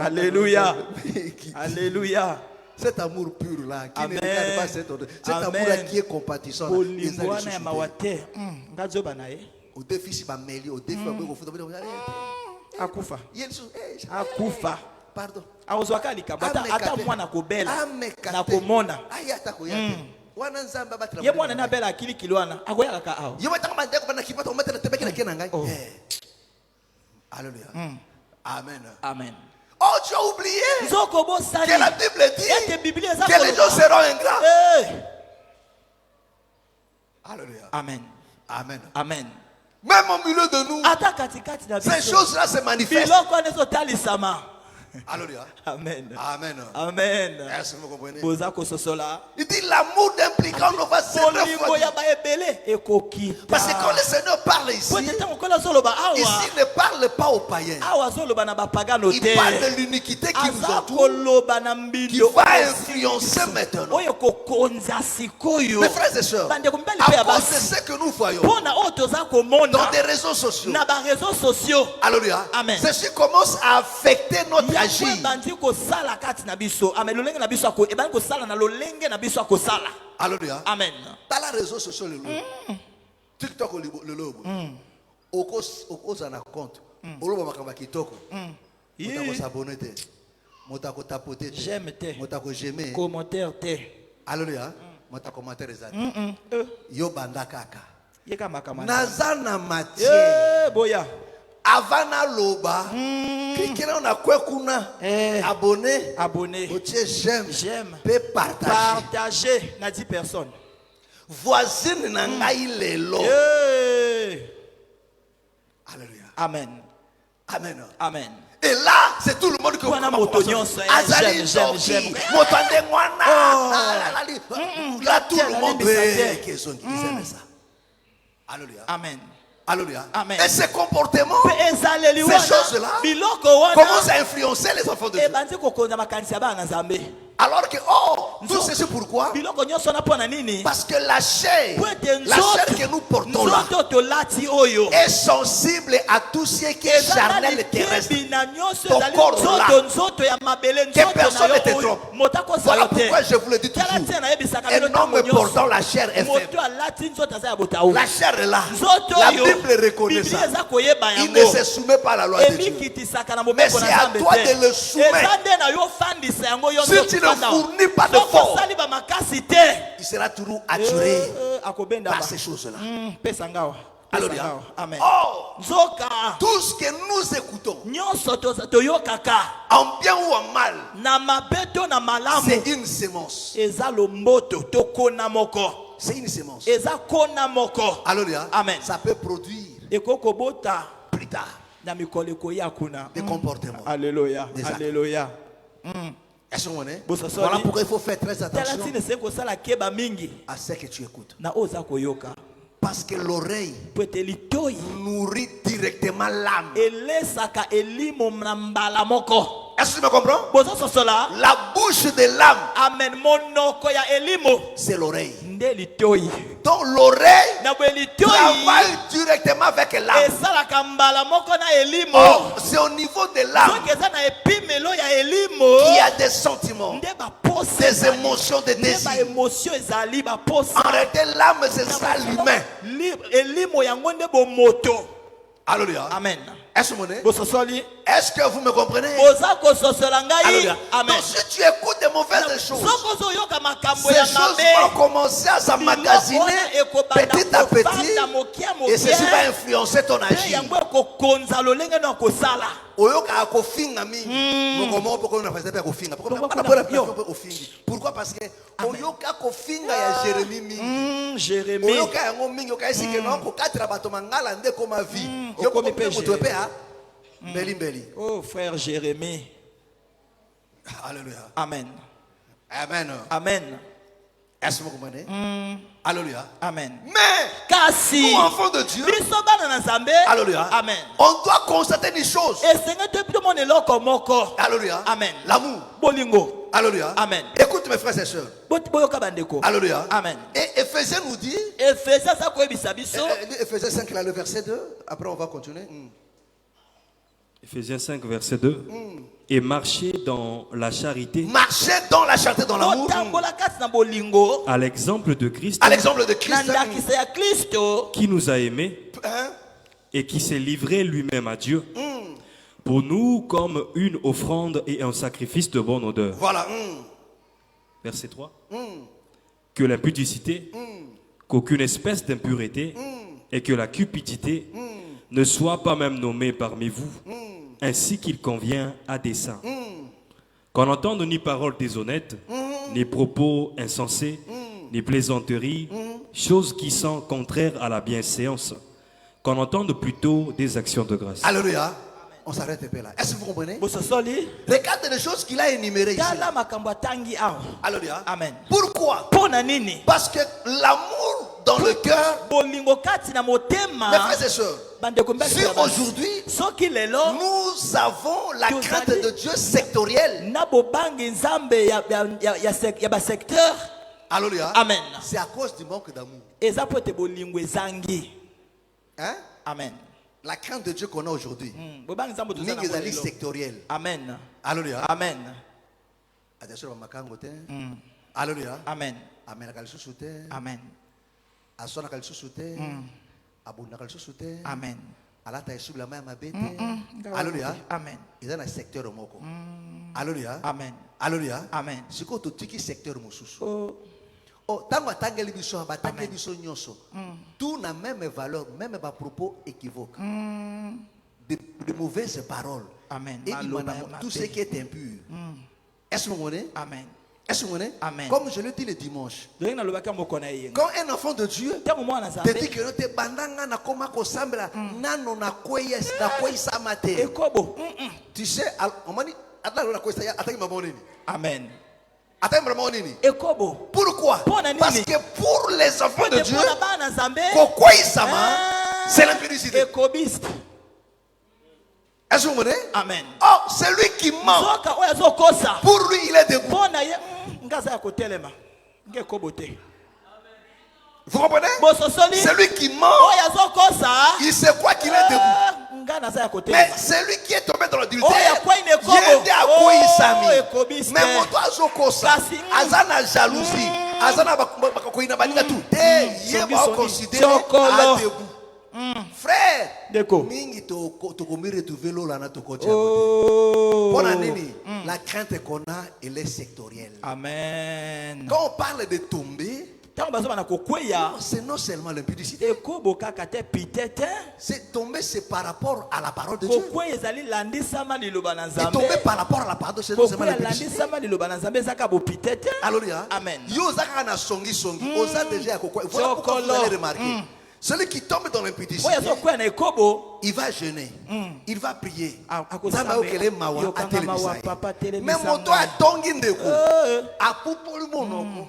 Alléluia. Alléluia. Cet amour pur là, qui ne regarde pas cet amour là qui est compatissant. Au défi, si Baméli, au défi, Akufa. Akufa. Pardon. Alléluia. Amen. Amen. Oh, tu as oublié que la Bible dit que les gens seront ingrats. Alléluia. Amen. Amen. Amen. Même au milieu de nous, ces choses-là se manifestent. Alléluia. Amen. Amen. Amen. Est-ce que vous comprenez? Il dit l'amour d'impliquant nous va se refroidir. Parce que quand le Seigneur parle ici, il ne parle pas aux païens. Il parle de l'iniquité qui vous entoure, qui va influencer maintenant. Mes frères et sœurs, à cause de ce que nous voyons dans des réseaux sociaux, alléluia, ceci commence à affecter notre agir. Alléluia. Amen. Dans les réseaux sociaux, le TikTok, le lobo. Oko ça n'a compte. Oloba makamba kitoko. Motako s'abonner te. Motako tapoter te. J'aime te. Motako j'aimer. Commentaire te. Alléluia. Motako commentaire ezali. Yo banda kaka. Yeka makamana. Nazana matière. Boya. Avana loba. Cliquez là on a quoi kuna. Abonné. Abonné. J'aime. J'aime. Peut partager. Partager. N'a 10 personnes. Voisine nangai lelo. Alléluia. Amen. Amen. Amen. Et là, c'est tout le monde que vous connaissez. J'aime. Là, tout le monde veut qu'ils ont ça. Alléluia. Amen. Alléluia. Amen. Et ces comportements, ces choses-là, commencent à influencer les enfants de Dieu. Alors que, tout ceci pourquoi? Parce que la chair que nous portons là est sensible à tout ce qui est charnel et terrestre. Ton corps là, que personne ne te trompe. Voilà pourquoi je vous le dis toujours. Un homme portant la chair est faible. La chair est là. La Bible reconnaît ça. Il ne se soumet pas à la loi de Dieu. Mais c'est à toi de le soumettre. Si tu ne fournis pas de force, il sera toujours attiré par ces choses-là. Alléluia. Amen. Tout ce que nous écoutons, en bien ou en mal, c'est une sémence. c'est une semence. Alléluia. Amen. Ça peut produire plus tard des comportements. Alléluia. Des actes. Alléluia. Est-ce que vous comprenez? Voilà pourquoi il faut faire très attention à ce que tu écoutes. Parce que l'oreille nourrit directement l'âme. Est-ce que tu me comprends? La bouche de l'âme, c'est l'oreille. Donc l'oreille travaille directement avec l'âme. Oh, c'est au niveau de l'âme qu'il y a des sentiments, des émotions, des désirs. En réalité, l'âme, c'est ça l'humain. Alléluia. Amen. Est-ce que vous me comprenez? Alléluia. Amen. Donc si tu écoutes de mauvaises choses, ces choses vont commencer à s'emmagasiner petit à petit et ceci va influencer ton agir. Pourquoi? Parce que oyoka kofinga ya Jérémie. Jérémie. Oyoka yango mingi okaisi ke non ko katira bato mangala nde ko ma vie. Yoko moto pe ha. Mbeli. Oh frère Jérémie. Alléluia. Amen. Amen. Amen. Est-ce que vous comprenez? Alléluia. Amen. Mais nous enfants de Dieu, alléluia. Amen. On doit constater une chose. Alléluia. Amen. L'amour. Bolingo. Alléluia. Amen. Écoute mes frères et sœurs. Alléluia. Amen. Et Éphésiens nous dit, Éphésiens 5 là, le verset 2, après on va continuer. Éphésiens 5, verset 2. Et marcher dans la charité. Marcher dans la charité, dans l'amour. À l'exemple de Christ. À l'exemple de Christ. Qui nous a aimés. Et qui s'est livré lui-même à Dieu. Pour nous comme une offrande et un sacrifice de bonne odeur. Voilà. Verset 3. Que l'impudicité, qu'aucune espèce d'impureté et que la cupidité ne soient pas même nommés parmi vous, ainsi qu'il convient à des saints. Qu'on n'entende ni paroles déshonnêtes, ni propos insensés, ni plaisanteries, choses qui sont contraires à la bienséance. Qu'on entende plutôt des actions de grâce. Alléluia. On s'arrête un peu là. Est-ce que vous comprenez? Regarde les choses qu'il a énumérées ici. Alléluia. Amen. Pourquoi? Parce que l'amour dans le cœur, mes frères et sœurs, si aujourd'hui nous avons la crainte de Dieu sectorielle, alléluia, Amen. c'est à cause du manque d'amour. Hein? Amen. La crainte de Dieu qu'on a aujourd'hui, c'est sectorielle. Amen. Alléluia. Amen. Alléluia. Amen. Amen. Amen. Alléluia. Amen. Il y a un secteur au moko. Alléluia. Amen. Alléluia. Amen. C'est quoi tout secteur mususu? Oh, tant que tangeli biso, abatangeli biso nyonso. Tout n'a même valeur, même pas propos équivoques. De mauvaises paroles. Amen. Et tout ce qui est impur. Est-ce que vous comprenez? Amen. Est-ce que vous comprenez? Amen. Comme je le dis le dimanche. Quand un enfant de Dieu te dit que nous te bandanga na koma ko sambela nano na kweye na kweye samate. Tu sais, on m'a dit attends la kweye attends maman nini. Amen. Attends maman nini. Pourquoi? Parce que pour les enfants de Dieu, ko kweye sama c'est l'impudicité. Est-ce que vous comprenez? Amen. Oh, celui qui ment, pour lui il est debout. Vous comprenez? Celui qui ment, il sait quoi qu'il est debout. Mais celui qui est tombé dans l'adultère, il est à quoi il s'amène. Mais mon oiseau kosa, azana jalousie, azana bakoina baninga tout. Il est considéré à debout. Frère, mingi to komire tu vélo là na to kocha. La crainte qu'on a, elle est sectorielle. Amen. Quand on parle de tomber, c'est non seulement l'impudicité. C'est tomber, c'est par rapport à la parole de Dieu. Et tomber par rapport à la parole de Dieu, c'est non seulement l'impudicité. Alléluia. Amen. Voilà pourquoi vous allez remarquer. Celui qui tombe dans l'impudicité, il va jeûner, il va prier. Mais mon doigt a tongi ndeko. A poupolu monoko.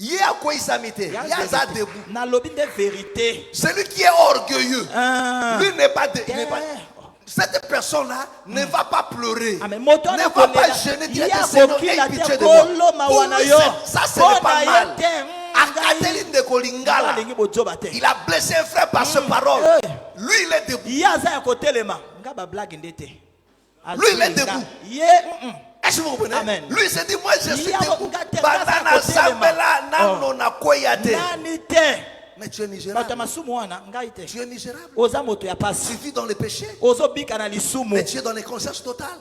Il y a quoi il s'amite. Il y a ça debout. Celui qui est orgueilleux, lui n'est pas. Cette personne-là ne va pas pleurer, ne va pas jeûner, dire que Seigneur, aie pitié de moi. Pour lui, ça ce n'est pas mal. Il a blessé un frère par ses paroles. Lui, il est debout. Lui, il est debout. Est-ce que vous comprenez? Amen. Lui, il s'est dit, moi, je suis debout. Mais tu es misérable. Tu es misérable. Tu vis dans le péché. Mais tu es dans les consciences totales.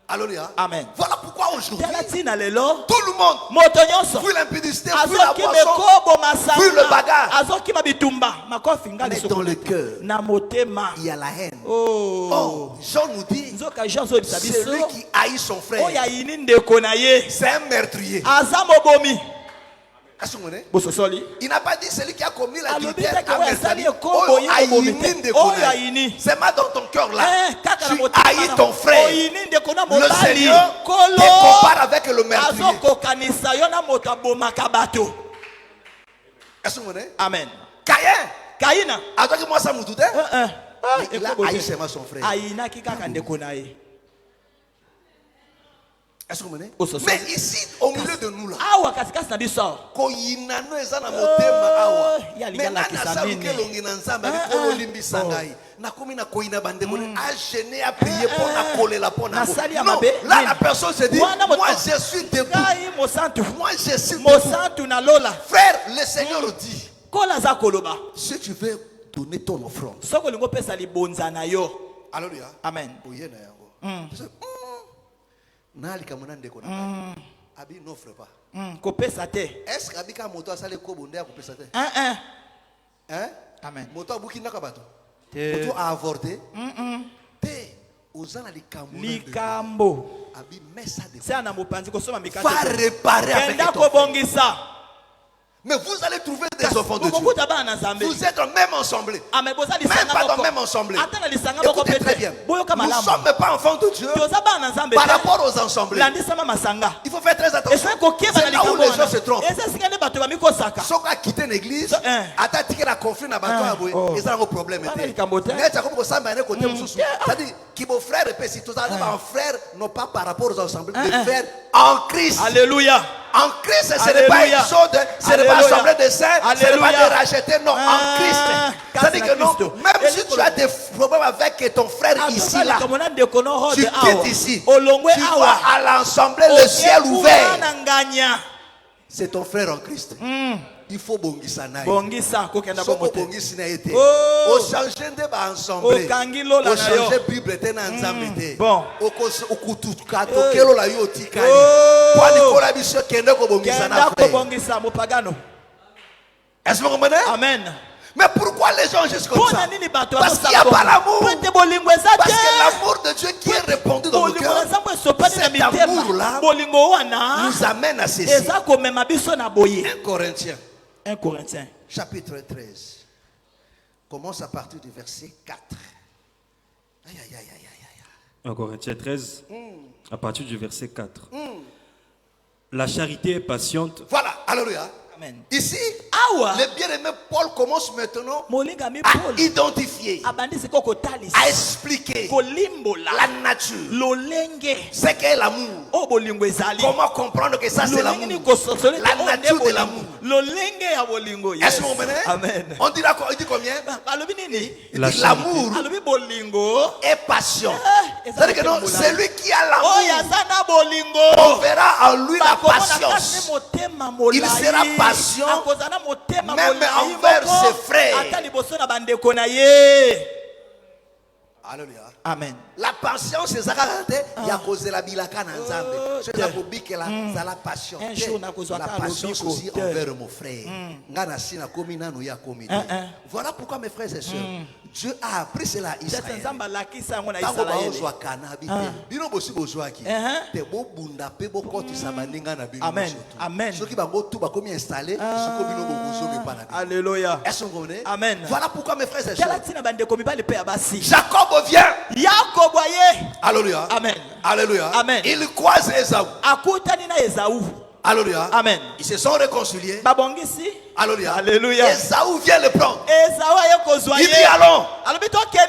Alléluia. Amen. Voilà pourquoi aujourd'hui, tout le monde fuit l'impudicité, fuit la boisson, fuit le bagarre. Mais dans le cœur, il y a la haine. Oh, Jean nous dit, celui qui haït son frère, c'est un meurtrier. Il n'a pas dit celui qui a commis l'adultère. C'est mal dans ton cœur là. Tu haïs ton frère. Le Seigneur te compare avec le meurtrier. Est-ce que vous comprenez? Amen. Caïn. Attends que moi ça me doute. Il a haï seulement son frère. Est-ce que vous comprenez? Mais ici, au milieu de nous là, là la personne se dit, moi je suis debout. Moi je suis debout. Frère, le Seigneur dit, si tu veux donner ton offrande, alléluia, amen. Abi n'offre pas. Est-ce que Abika moto a salé kobonde a coupé sa tête? Hein? Amen. Moto a bouki nakabato. Moto a avorté. Té ozana likambo. Abi messa de. C'est un amopanzi ko soma mikate. Va réparer avec ton. Mais vous allez trouver des enfants de Dieu. Vous êtes même ensemble. Même pas dans le même ensemble. Écoutez très bien. Nous ne sommes pas enfants de Dieu par rapport aux ensembles. Il faut faire très attention. C'est là où les gens se trompent. Ceux qui ont quitté l'église, attaqué la conflit dans le ils ont un problème. C'est-à-dire que vos frères et si tous en frères, non pas par rapport aux ensembles, mais frères en Christ. Alléluia. En Christ, ce n'est pas une chose, ce n'est pas assemblée de saints, ce n'est pas de racheter, non, en Christ. C'est-à-dire que non, même si tu as des problèmes avec ton frère ici, là, tu quittes ici, tu vas à l'assemblée, le ciel ouvert. C'est ton frère en Christ. Il faut bongisa naï. Soko bongisi na été. Au changer de ba ensemble. Au changer Bible te na nzambe. Bon. Au kutuka to kelo la yo tikali. Kwa Nicolas biso kende ko bongisa na frère. Bongisa mo pagano. Est-ce que vous comprenez? Amen. Mais pourquoi les gens jusqu'à comme ça? Parce qu'il n'y a pas l'amour. Parce que l'amour de Dieu qui est répandu dans le cœur, cet amour-là nous amène à ceci. 1 Corinthiens, chapitre 13. Commence à partir du verset 4. 1 Corinthiens 13, à partir du verset 4. La charité est patiente. Voilà, alléluia. Amen. Ici, le bien-aimé Paul commence maintenant à identifier, à expliquer la nature, ce qu'est l'amour. Comment comprendre que ça c'est l'amour, la nature de l'amour. Est-ce que vous comprenez? Amen. On dit combien? L'amour est patient. C'est-à-dire que non, celui qui a l'amour, on verra en lui la patience. Il sera patient même envers ses frères. Alléluia. Amen. La patience c'est ça il y a causé la bilaka na nzambe. C'est la publique la la patience. La patience aussi envers mon frère. Ngana sina komi nanu ya komi. Voilà pourquoi mes frères et sœurs, Dieu a appris cela à Israël. Amen. Amen. Ceux qui vont installé, alléluia. Amen. Voilà pourquoi mes frères et sœurs, Jacob vient. Alléluia. Amen. Alléluia. Amen. Il croise Esaü. Alléluia. Amen. Ils se sont réconciliés. Alléluia. Alléluia. Esaü vient le prendre. Il dit allons.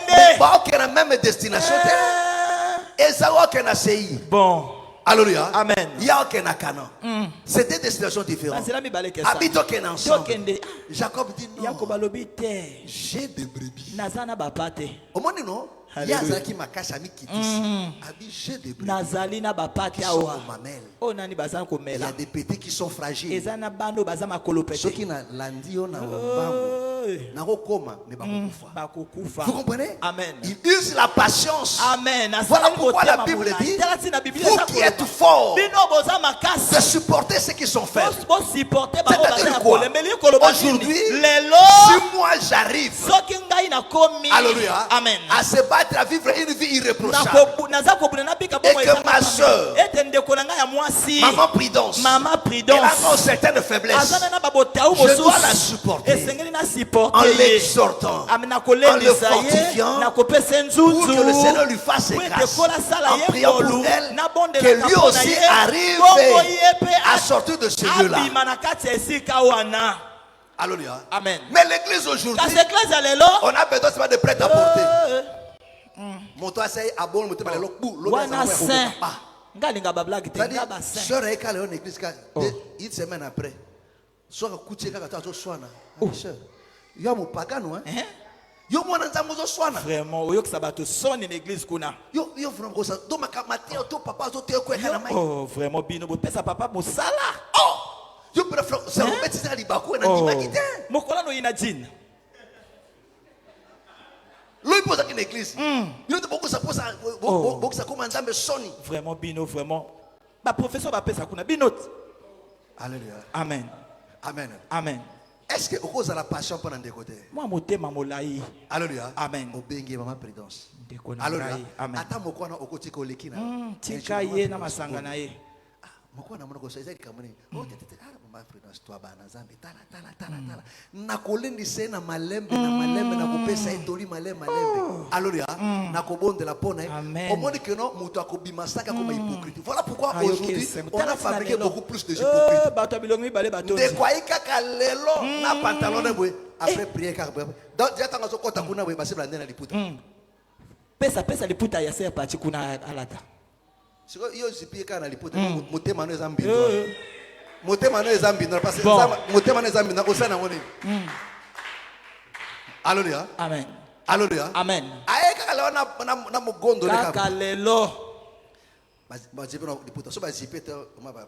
Mais pas aucune même destination. Esaü aucun Séir. Bon. Alléluia. Amen. Il y a aucun Canaan. C'est deux destinations différentes. Habite aucun ensemble. Jacob dit non. J'ai des brebis. Au moins non. Il y a Zaki Makasha Mikitisi. J'ai des brebis. Qui sont au mamelle. Il y a des petits qui sont fragiles. Ceux qui n'ont lundi on a vous comprenez? Amen. Il use la patience. Amen. Voilà pourquoi la Bible dit vous qui êtes forts de supporter ceux qui sont faibles. C'est-à-dire quoi? Aujourd'hui, si moi j'arrive Alléluia. Amen. à se battre, à vivre une vie irréprochable, et que ma soeur, maman Prudence, elle a une certaine faiblesse, je dois la supporter en l'exhortant, en le fortifiant, pour que le Seigneur lui fasse grâce, en priant pour elle, que lui aussi arrive à sortir de ce lieu-là. Alléluia. Amen. Mais l'église aujourd'hui, on a besoin de prêt à porter. Mon toit c'est à bon, mon toit c'est sœur est calée en église une semaine après. Soit couché quand tu as soigné. Sœur, yo mo pagano hein. Yo mo na nzamuzo soigna. Vraiment, oyo sabato son in église kuna. Yo vraiment ça. Do makamati to papa zo te ko kana mai. Oh, vraiment bino bo pesa papa mo sala. Oh! Yo préfère ça on met ça libako na ndimaki. Mokola no ina jin. Lui pose dans l'église. Il te beaucoup ça pose beaucoup ça comme nzambe soni. Vraiment bino vraiment. Ba professeur ba pesa kuna bino. Alléluia. Amen. Amen. Amen. Est-ce que vous avez la passion pendant des côtés? Moi motema molai. Alléluia. Amen. Obengi mama Prudence. Alléluia. Amen. Ata mokwana okoti ko lekina. Tika ye na masanga na ye. Mokwana mona ko saiza kamuni. Oh tete mama Prudence toi bana zambi tala. Na kolendi sena malembe na kopesa etoli malembe. Alléluia. Na kobonde la pona. Au monde que non muto akobima saka comme hypocrite. Voilà pourquoi aujourd'hui on a fabriqué beaucoup plus de hypocrites. De quoi kaka lelo na pantalon na boy après prier kaka. Donc déjà tanga so kota kuna boy basibla ndena liputa. Pesa liputa ya ser parti kuna alata. Siko iyo zipi kana liputa motema no ezambi. Motema no ezambi no parce que motema no ezambi na osana ngoni. Alléluia. Amen. Alléluia. Amen. Aye kaka lelo na mugondo le kaka lelo. Bazipi no liputa so bazipi te ma ba.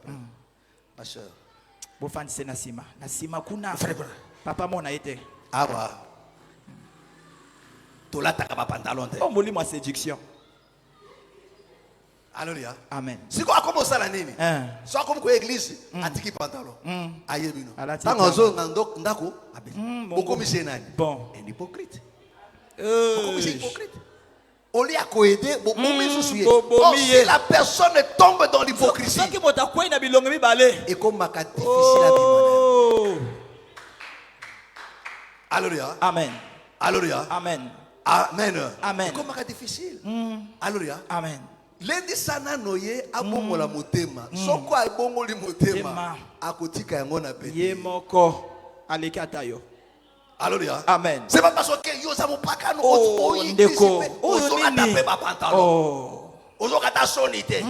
Ma sœur. Bofandise na sima kuna. Papa mona ete. Awa. Tolata ka ba pantalon te. Oh molimo séduction. Alléluia. Amen. Si quoi comme ça la nini? Soit comme quoi église atiki pantalon. Aye bino. Tant ozo ndako abe. Boko misenani. Bon. Un hypocrite. Boko hypocrite. On lui a coaidé, si la personne tombe dans l'hypocrisie. Et comme ma difficile à Alléluia. Amen. Alléluia. Amen. Amen. Amen. Et comme ma difficile. Alléluia. Amen. Lendi sana noye abongo la motema. Soko abongo li motema. Akotika yango na pete. Ye moko alekata yo. Alléluia. Amen. C'est pas parce que yo ça mo pakano ndeko. Ozo katape ba pantalon. Ozo kata sonité.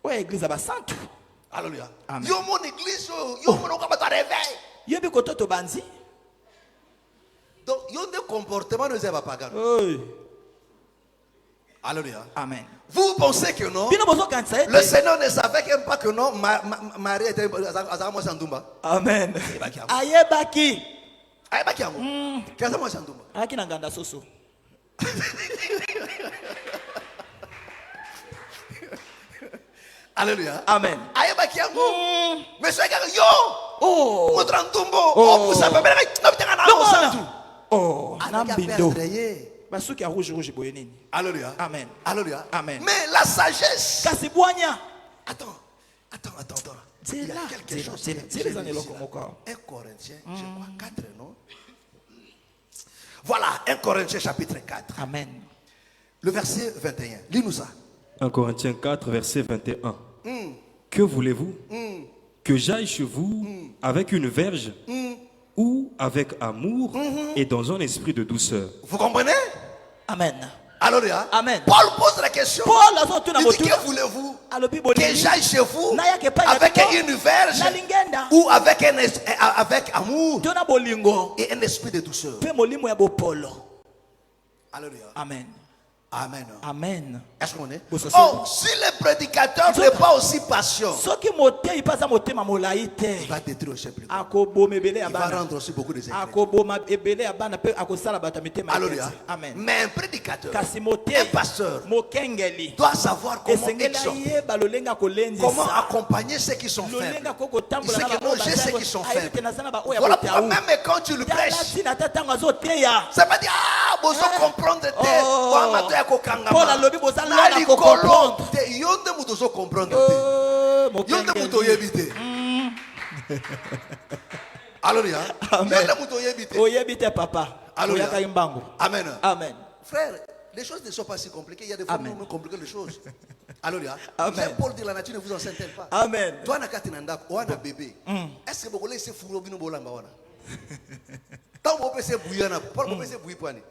Ouais église ba santu. Alléluia. Amen. Yo mon église yo mon ko ba ta réveil. Yo bi koto to banzi. Donc yo de comportement nous va pagano. Alléluia. Amen. Vous pensez que non? Le Seigneur ne savait pas que non Marie était Azama Sandumba. Amen. Ayebaki. Ayebaki yango. Kaza mo Sandumba. Aki na nganda soso. Alléluia. Amen. Mais c'est que yo. Oh. Oh, ça peut oh, basuki rouge boyenini. Alléluia. Amen. Alléluia. Amen. Mais la sagesse. Attends. C'est là. Quelque chose. C'est les années là comme 1 Corinthiens, je crois 4, non? Voilà, 1 Corinthiens chapitre 4. Amen. Le verset 21. Lis-nous ça. 1 Corinthiens 4, verset 21. Que voulez-vous? Que j'aille chez vous avec une verge ou avec amour et dans un esprit de douceur? Vous comprenez? Amen. Alléluia. Amen. Paul pose la question. Il dit, que voulez-vous? Que j'aille chez vous avec une verge ou avec amour et un esprit de douceur? Alléluia. Amen. Amen. Amen. Est-ce qu'on est? Oh, si le prédicateur n'est pas aussi patient, il va détruire le chef. Il va rendre aussi beaucoup de ingrédients. Alléluia. Amen. Mais un prédicateur, un pasteur, doit savoir comment exhorter, comment accompagner ceux qui sont faibles. Il sait que non, j'ai ceux qui sont faibles. Voilà pourquoi même quand tu le prêches, ça va dire, ah, vous comprendre. Paul a lobby bozala comprendre. Yonde muto comprendre. Yonde muto yebite. Alléluia. Yonde muto yebite. O yebite papa. Alléluia. Amen. Amen. Frère, les choses ne sont pas si compliquées. Il y a des fois où on complique les choses. Alléluia. Mais Paul dit la nature ne vous enseigne pas. Amen. Toi na katinanda, ou un bébé. Est-ce que vous voulez se fourrer au bino bolamba wana? Tant vous pouvez se bouillir na, Paul vous pouvez se bouillir poani.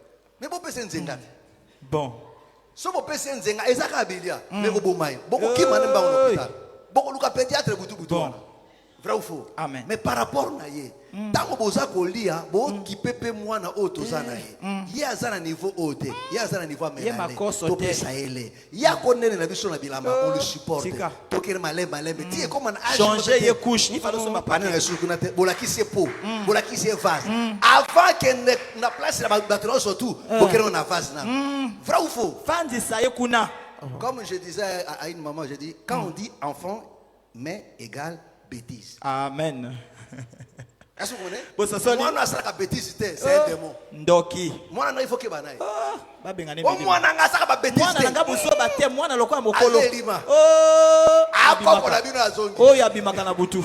Mais vous pouvez se nzenga. Bon. So mo pese nzenga ezaka abilia mais obomai boko kima nemba en hôpital boko luka pédiatre butu wana vrai ou faux? Amen. Mais par rapport na ye tango boza kolia bo kipepe mwana otoza na ye ye azana niveau ote ye azana niveau amelale to pesa ele ya konene na biso na bilamba on le supporte to kere malemba ti comme un âge changer ye couche il fallait se mapana na suku na te bolaki se po bolaki se vase avant que na place la batterie surtout bo kere na vase na vrai ou faux? Fandi sa ye kuna. Comme je disais à une maman, je dis quand on dit enfant mais égale bêtise. Amen. Est-ce que vous connaissez? Moi, on a bêtise, c'est un démon. Ndoki. Moi, il faut que banaï. Moi, on a ça bêtise. Moi, on a buso bate, moi, on a lokwa mokolo. Oh, après, on a vu la zone. Oh, ya bimaka na butu.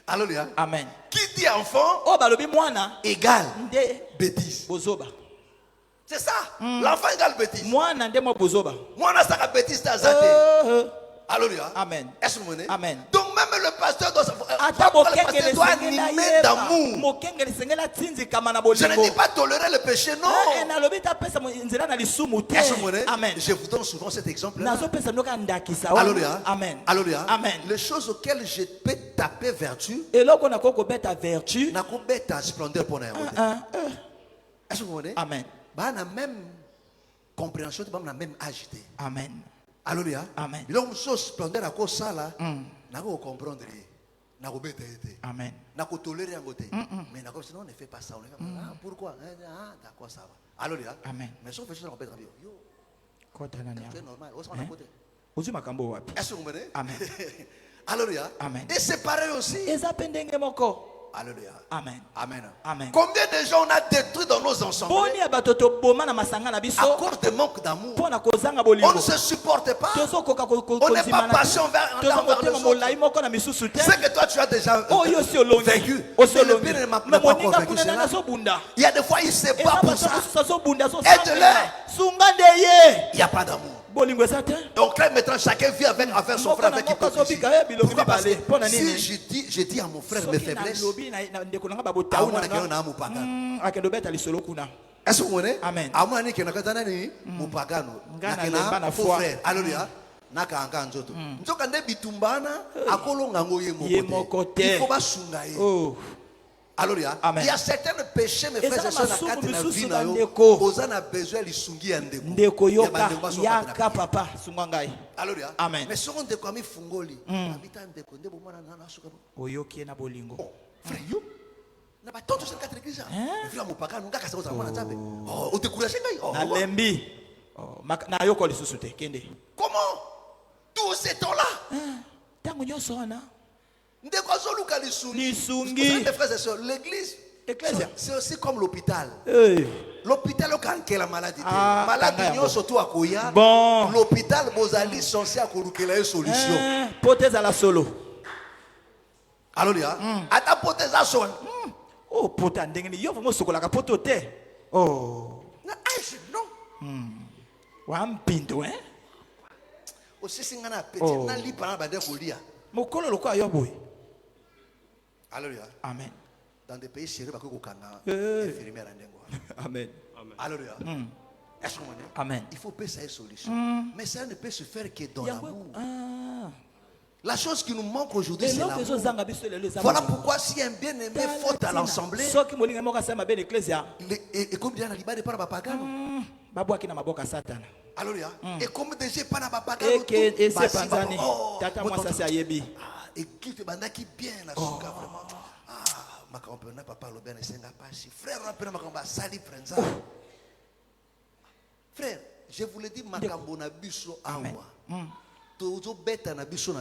Alléluia. Amen. Qui dit enfant? Oh, balobi mwana égale bêtise. Bozoba. C'est ça. L'enfant égale bêtise. Mwana ndemo bozoba. Mwana ça bêtise t'azate. Alléluia. Amen. Est-ce que vous connaissez? Amen. Donc même le pasteur doit animer d'amour. Je ne dis pas tolérer le péché, non. Est-ce que vous connaissez? Amen. Je vous donne souvent cet exemple-là. Alléluia. Amen. Alléluia. Amen. Les choses auxquelles je peux taper vertu, n'a qu'au bête à splendeur pour n'importe. Est-ce que vous connaissez? Amen. Bah, la même compréhension, la même agité. Amen. Alléluia. Amen. Il y a une chose splendeur à cause ça là. N'a pas comprendre. N'a pas bête. Amen. N'a pas tolérer un côté. Mais n'a pas sinon on ne fait pas ça. On ne fait pas ça. Pourquoi? Ah, d'accord ça va. Alléluia. Amen. Mais sauf que je ne pas yo. C'est normal. Est-ce que vous comprenez? Amen. Alléluia. Amen. Et c'est pareil aussi. Alléluia. Amen. Amen. Amen. Combien de gens on a détruit dans nos ensembles à cause de manque d'amour? On ne se supporte pas. On n'est pas patient vers les autres. C'est que toi tu as déjà vécu. Mais le pire ne m'a pas convaincu. Il y a des fois il ne sait pas pour ça. Aide-le. Il n'y a pas d'amour. Donc là maintenant chacun vit avec son frère avec hypocrisie. Pourquoi? Parce que si je dis à mon frère mes faiblesses, est-ce que vous connaissez? Amen. Alléluia. Nakanga nzoto. Nzoka nde bitumbana akolonga ngoye mokote. Il faut basunga ye. Alléluia. Il y a certains péchés, mes frères et sœurs, vous avez besoin de sungi en ndeko yoka yaka papa sungangai. Alléluia. Amen. Mais si on te comme fungoli, habita ndeko ndebo mwana na suka. Oyoki na bolingo. Frère yo. Nalembi. Na yoko lisusu te kende. Comment tous ces temps-là? Tango nyoso wana. Lisungi. Frères et sœurs, l'église, c'est aussi comme l'hôpital. L'hôpital quand la maladie. Maladie surtout à Koya. Bon. L'hôpital bozali censé à une solution. Potez à la solo. Alléluia. Ata potez à solo. Oh pota ndengeni yo vomo sokola ka potote. Oh. Non. Wa mpindo Aussi singana petit na li para ba de kolia. Mokolo lokwa yo boy. Alléluia. Amen. Dans des pays sérieux, il y a des infirmières. Amen. Alléluia. Amen. Il faut payer cette solution. Mais ça ne peut se faire que dans l'amour. La chose qui nous manque aujourd'hui, c'est l'amour. Voilà pourquoi si un bien-aimé faute à l'assemblée, et comme dit Alibade par Bapagano, alléluia. Et comme déjà par Bapagano, et qui te banda qui bien la souka vraiment. Ma compagnie papa le bien esenga pashi. Frère, on appelle ma compagnie sali prenza. Frère, je vous le dis makambo na biso awa. Tozo beta na biso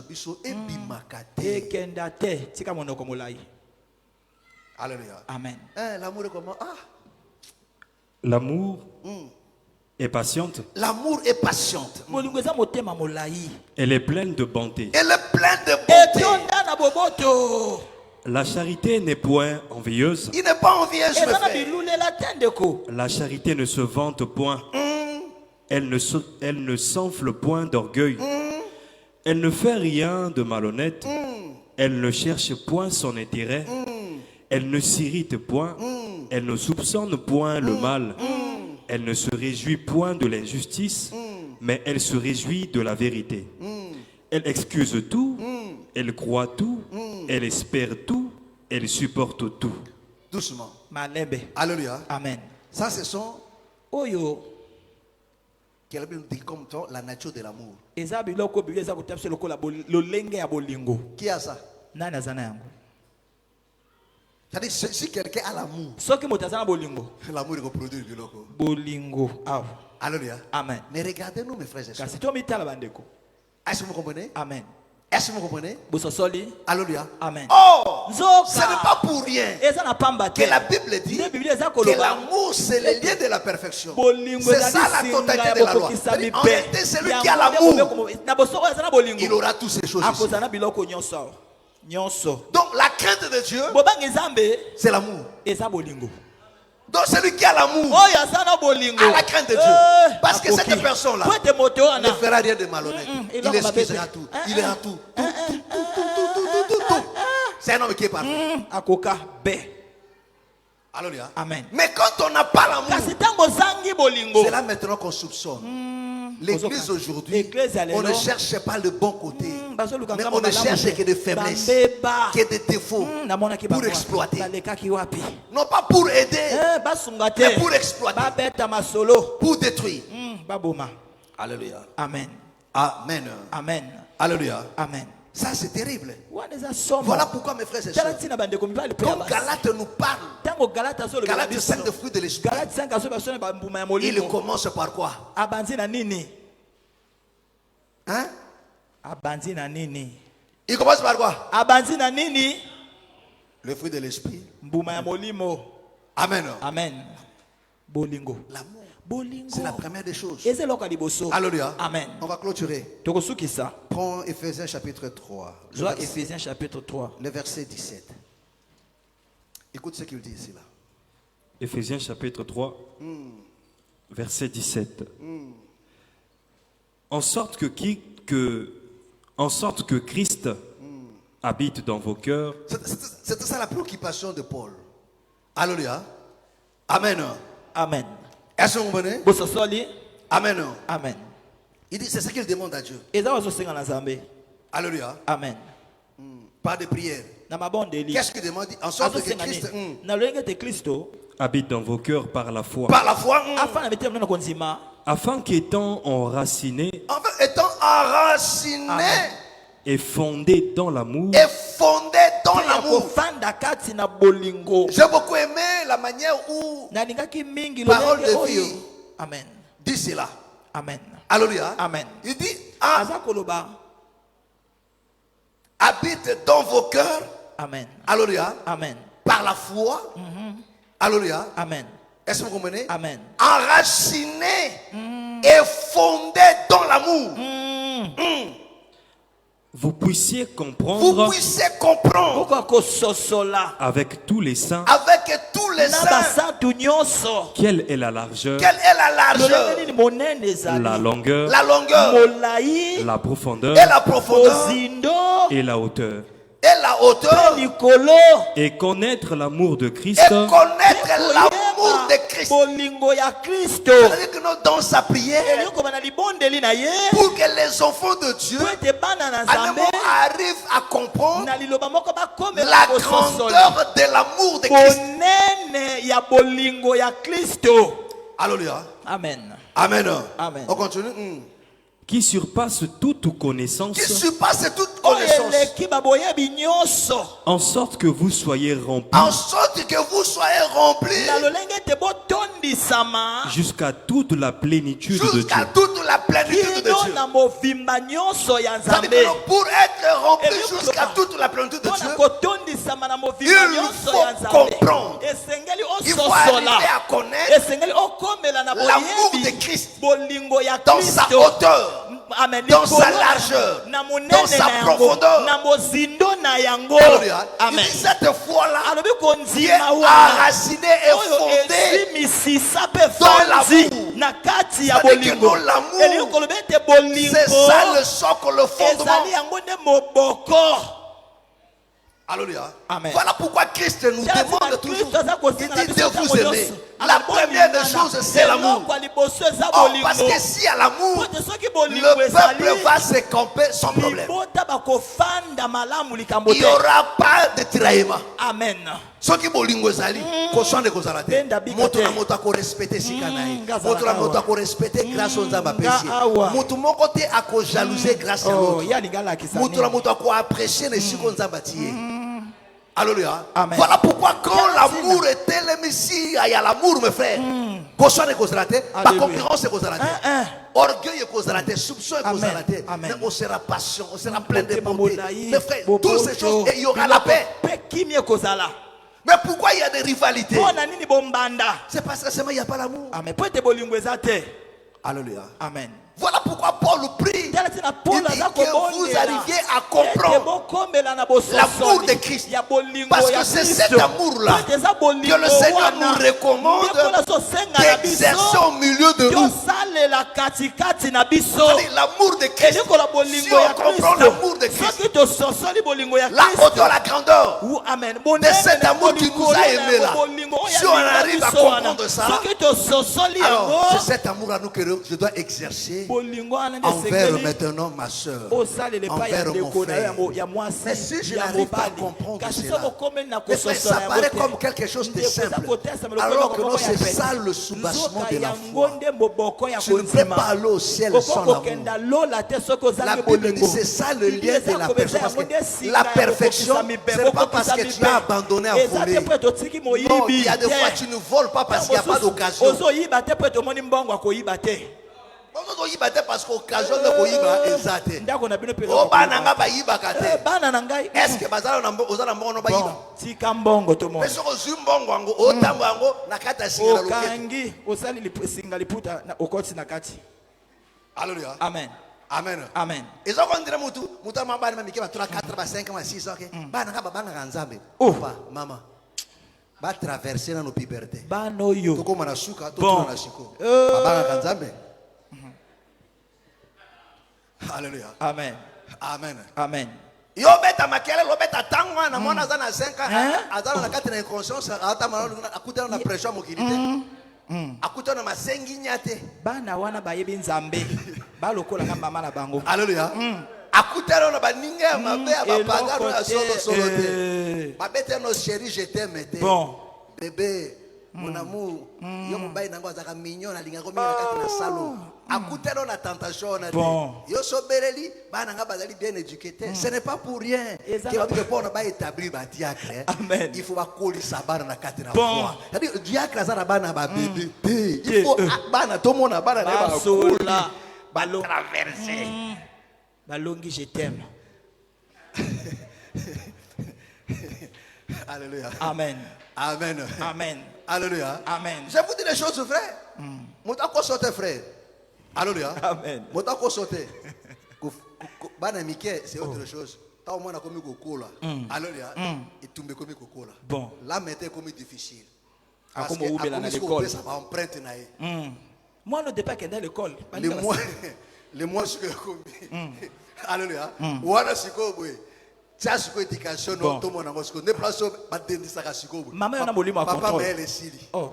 e bimakate. E kenda te tika monoko molai. Alléluia. Amen. L'amour est comment? L'amour est patiente. L'amour est patiente. Elle est pleine de bonté. Elle est pleine de bonté. La charité n'est point envieuse. Il n'est pas envieux. La charité ne se vante point. Elle ne s'enfle point d'orgueil. Elle ne fait rien de malhonnête. Elle ne cherche point son intérêt. Elle ne s'irrite point. Elle ne soupçonne point le mal. Elle ne se réjouit point de l'injustice, mais elle se réjouit de la vérité. Elle excuse tout, elle croit tout, elle espère tout, elle supporte tout. Doucement. Malebe. Alléluia. Amen. Ça, ce sont Oyo. Qui dit comme toi la nature de l'amour. Qui a ça? C'est-à-dire, si quelqu'un a l'amour, l'amour il reproduit le loco. Bolingo. Alléluia. Amen. Mais regardez-nous, mes frères et sœurs. Est-ce que vous comprenez? Amen. Est-ce que vous comprenez? Alléluia. Amen. Oh, ce n'est pas pour rien que la Bible dit que l'amour c'est le lien de la perfection. C'est ça la totalité de la loi. En réalité, celui qui a l'amour, il aura toutes ces choses ici. Donc la crainte de Dieu, c'est l'amour. Donc celui qui a l'amour a la crainte de Dieu. Parce que cette personne-là ne fera rien de malhonnête. Il excusera tout. Il ira tout. C'est un homme qui est parfait. Alléluia. Amen. Mais quand on n'a pas l'amour, c'est là maintenant qu'on soupçonne. L'église aujourd'hui, on ne cherche pas le bon côté, mais on ne cherche que des faiblesses, que des défauts pour exploiter. Non pas pour aider, mais pour exploiter, pour détruire. Alléluia. Amen. Amen. Amen. Alléluia. Amen. Ça c'est terrible. Voilà pourquoi mes frères et sœurs, quand Galate nous parle, Galate 5 de fruits de l'esprit, il commence par quoi? Hein? Il commence par quoi? Le fruit de l'esprit. Amen. Amen. Bolingo. L'amour. Bolingo. C'est la première des choses. Alléluia. Amen. On va clôturer. Prends Ephésiens chapitre 3. Ephésiens chapitre 3. Le verset 17. Écoute ce qu'il dit ici là. Ephésiens chapitre 3, verset 17. En sorte que Christ habite dans vos cœurs. C'était ça la préoccupation de Paul. Alléluia. Amen. Amen. Est-ce que vous comprenez? Amen. Amen. Il dit, c'est ce qu'il demande à Dieu. Alléluia. Amen. Pas de prière. Qu'est-ce qu'il demande? En sorte que Christ habite dans vos cœurs par la foi. Par la foi. Afin qu'étant enraciné. Enfin, étant enraciné. Et fondé dans l'amour. Et fondé dans l'amour. J'ai beaucoup aimé la manière où parole de vie Amen. dit cela. Amen. Alléluia. Amen. Il dit, habite dans vos cœurs. Amen. Alléluia. Amen. Par la foi. Alléluia. Amen. Est-ce que vous comprenez? Amen. Enraciné et fondé dans l'amour. Vous puissiez comprendre avec tous les saints quelle est la largeur, la longueur, la profondeur et la hauteur. Et connaître l'amour de Christ. C'est-à-dire que nous, dans sa prière, pour que les enfants de Dieu arrivent à comprendre la grandeur de l'amour de Christ. Alléluia. Amen. Amen. Amen. On continue. Qui surpasse toute connaissance, en sorte que vous soyez remplis, jusqu'à toute la plénitude de Dieu. C'est-à-dire que pour être rempli jusqu'à toute la plénitude de Dieu, il faut comprendre, il faut arriver à connaître l'amour de Christ dans sa hauteur, dans sa largeur, dans sa profondeur. Il dit cette foi-là qui est enracinée et fondée dans l'amour. C'est-à-dire que l'amour, c'est ça le socle, le fondement. Alléluia. Amen. Voilà pourquoi Christ nous demande toujours, il dit de vous aimer. La première des choses, c'est l'amour. Oh, parce que s'il y a l'amour, le peuple va se camper sans problème. Il n'y aura pas de tiraillement. Amen. Soki bolingo ezali koshande kozala te moto na moto ako respecter sikana ye moto na moto ako respecter grâce aux nzamba pesi moto moko te ako jalouser grâce à l'autre moto na moto ako apprécier ne siko nzamba tie. Alléluia. Voilà pourquoi quand l'amour est tel ici, il y a l'amour mes frères. Koshande kozala te la concurrence kozala te orgueil kozala te soupçon kozala te mais on sera patient, on sera plein de bonté mes frères, toutes ces choses et il y aura la paix. Mais pourquoi il y a des rivalités? C'est parce que seulement il n'y a pas l'amour. Alléluia. Amen. Voilà pourquoi Paul prie. Il dit que vous arriviez à comprendre l'amour de Christ. Parce que c'est cet amour-là que le Seigneur nous recommande d'exercer au milieu de nous. L'amour de Christ. Si on comprend l'amour de Christ, la hauteur, la grandeur de cet amour qui nous a aimés là, si on arrive à comprendre ça, alors c'est cet amour à nous que je dois exercer envers maintenant ma soeur, envers mon frère. Mais si je n'arrive pas à comprendre cela, ça paraît comme quelque chose de simple, alors que non, c'est ça le soubassement de la foi. Tu ne peux pas aller au ciel sans l'amour. La Bible dit c'est ça le lien de la perfection. Parce que la perfection, ce n'est pas parce que tu as abandonné à voler. Non, il y a des fois tu ne voles pas parce qu'il n'y a pas d'occasion. Parce qu'occasion de koyiba ezate. O bananga ba yibaka te. Est-ce que bazala na ozala mbongo ba yiba? Tika mbongo to mo. Peso ko zumbongo wango o tambo wango na kata singa loketo. Okangi osali lisinga liputa na okoti na kati. Alléluia. Amen. Amen. Amen. Ezo ko ndira mutu mabani mamike ba 3 4 ba 5 ba 6 OK. Bana ka bana ka nzambe. Papa, mama. Ba traverser na no puberté. Bano yo. To ko mana suka to to na shiko. Baba ka nzambe. Alléluia. Amen. Amen. Amen. Yo beta makele lo beta tangwa na mwana zana 5 ans azana na kati na inconscience ata malalo akutana na pression mokilite. Akutana masengi nyate. Bana wana bayebi nzambe. Balokola na mama na bango. Alléluia. Akutana na baninga mabe abapanga na solo solo te. Babete no chéri je t'aime te. Bon. Bébé mon amour yo mobali nango azaka mignon alinga ko minga kati na salo akutelo na tentation na te yo sobeleli bana nga bazali bien éduqué. Ce n'est pas pour rien que va dire pour ba établir ba diacre. Il faut ba kolisa bana na kati na foi. C'est-à-dire diacre azana bana ba bébé. Il faut bana to mona bana na ba sola ba traverser. Balongi je t'aime. Alléluia. Amen. Amen. Amen. Alléluia. Amen. Je vous dis les choses, frère. Motako sauter, frère. Alléluia. Amen. Motako sauter. Bana Mickey, c'est autre chose. T'as au moins la commis cocola. Alléluia. Et tout me commis cocola. Bon. Là, maintenant, comme difficile. Parce que à l'école. Ça va emprunter naïe. Moi, ne pas qu'elle est à l'école. Les mois ce que commis. Alléluia. Voilà ce que vous ça c'est quoi éducation non tout le monde parce que ne place pas de ça maman on a molimo à contrôle. Papa elle est sili. Oh.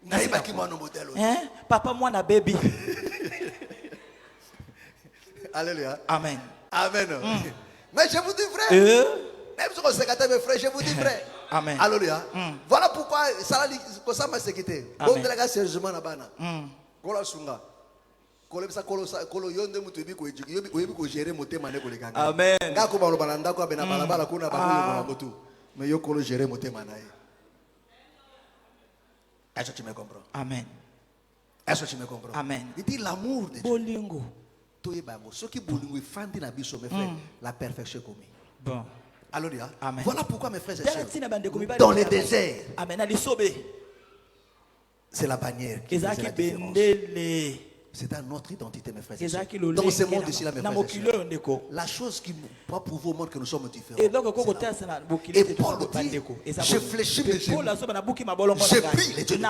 Naïba qui m'a no modèle. Hein? Papa moi na baby. Alléluia. Amen. Amen. Mais je vous dis frère. Même si on se gâte mes frères, je vous dis frère. Amen. Alléluia. Voilà pourquoi ça m'a sécurité. Bon délégué sérieusement na bana. Kola sunga. Amen. Est-ce que tu me comprends? Amen. Est-ce que tu me comprends? Amen. Il dit l'amour de Bolingo. Ce qui bolingo est fan de la biche, mes frères, la perfection commis. Bon. Alléluia. Amen. Voilà pourquoi mes frères et sœurs, dans les déserts, c'est la bannière qui fait la différence. C'est dans notre identité, mes frères et sœurs. Dans ce monde ici, là, mes frères et sœurs, la chose qui va prouver au monde que nous sommes différents. Et Paul dit, je fléchis mes genoux, j'ai pris les dieux de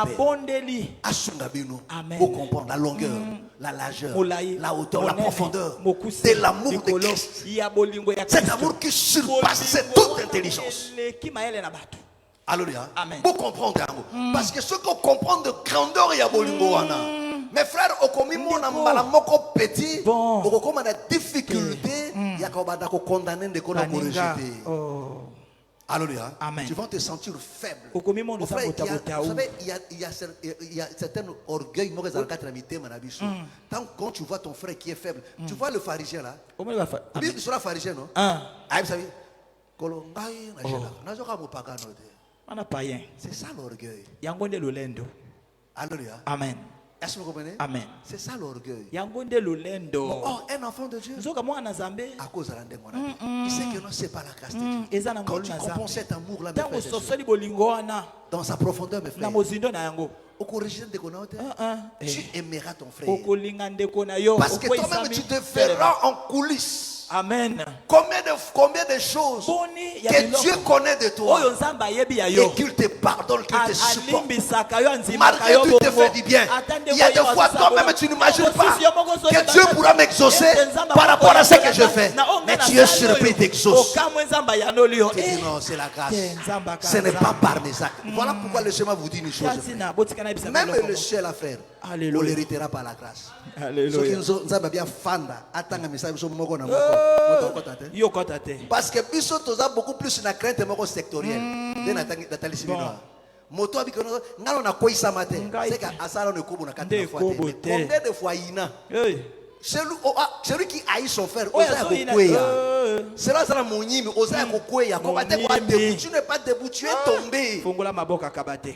paix. Asungabino, pour comprendre la longueur, la largeur, la hauteur, la profondeur de l'amour de Christ. Cet amour qui surpasse toute intelligence. Alléluia. Pour comprendre, parce que ce qu'on comprend de grandeur, il y a bolingo. Mes frères, au commis mon ambala moko petit, au commis la difficulté, il y a qu'on condamner de qu'on a rejeté. Alléluia. Tu vas te sentir faible. Mon frère, vous savez, il y a certains orgueils, tant quand tu vois ton frère qui est faible, tu vois le pharisien là. Il sera pharisien, non? Ah, vous savez, c'est ça l'orgueil. Alléluia. Amen. Est-ce que vous comprenez? Amen. C'est ça l'orgueil. Oh, un enfant de Dieu. À cause de il sait que non, c'est pas la grâce de Dieu. Quand tu comprends cet amour-là, mes frères, dans sa profondeur, mes frères, tu aimeras ton frère. Parce que toi-même, tu te verras en coulisses. Amen. Combien de choses que Dieu connaît de toi et qu'il te pardonne, qu'il te supporte. Malgré tout, il te fait du bien. Il y a des fois, toi-même, tu n'imagines pas que Dieu pourra m'exaucer par rapport à ce que je fais. Mais tu es surpris, t'exauce. Tu dis non, c'est la grâce. Ce n'est pas par mes actes. Voilà pourquoi le chemin vous dit une chose. Même le ciel, la frère, on l'héritera par la grâce. Alléluia. Parce que biso toza beaucoup plus na crainte moko sectorielle de Nathalie Siminoa. Moto abiko ngalo na koisa mate c'est que asala ne kubu na kati fois. Combien de fois ina? Celui qui haït son frère, osa kokweya. Cela ça mon nyimi, osa kokweya. Comment tu n'es pas debout, tu es tombé. Fongola maboka kabate.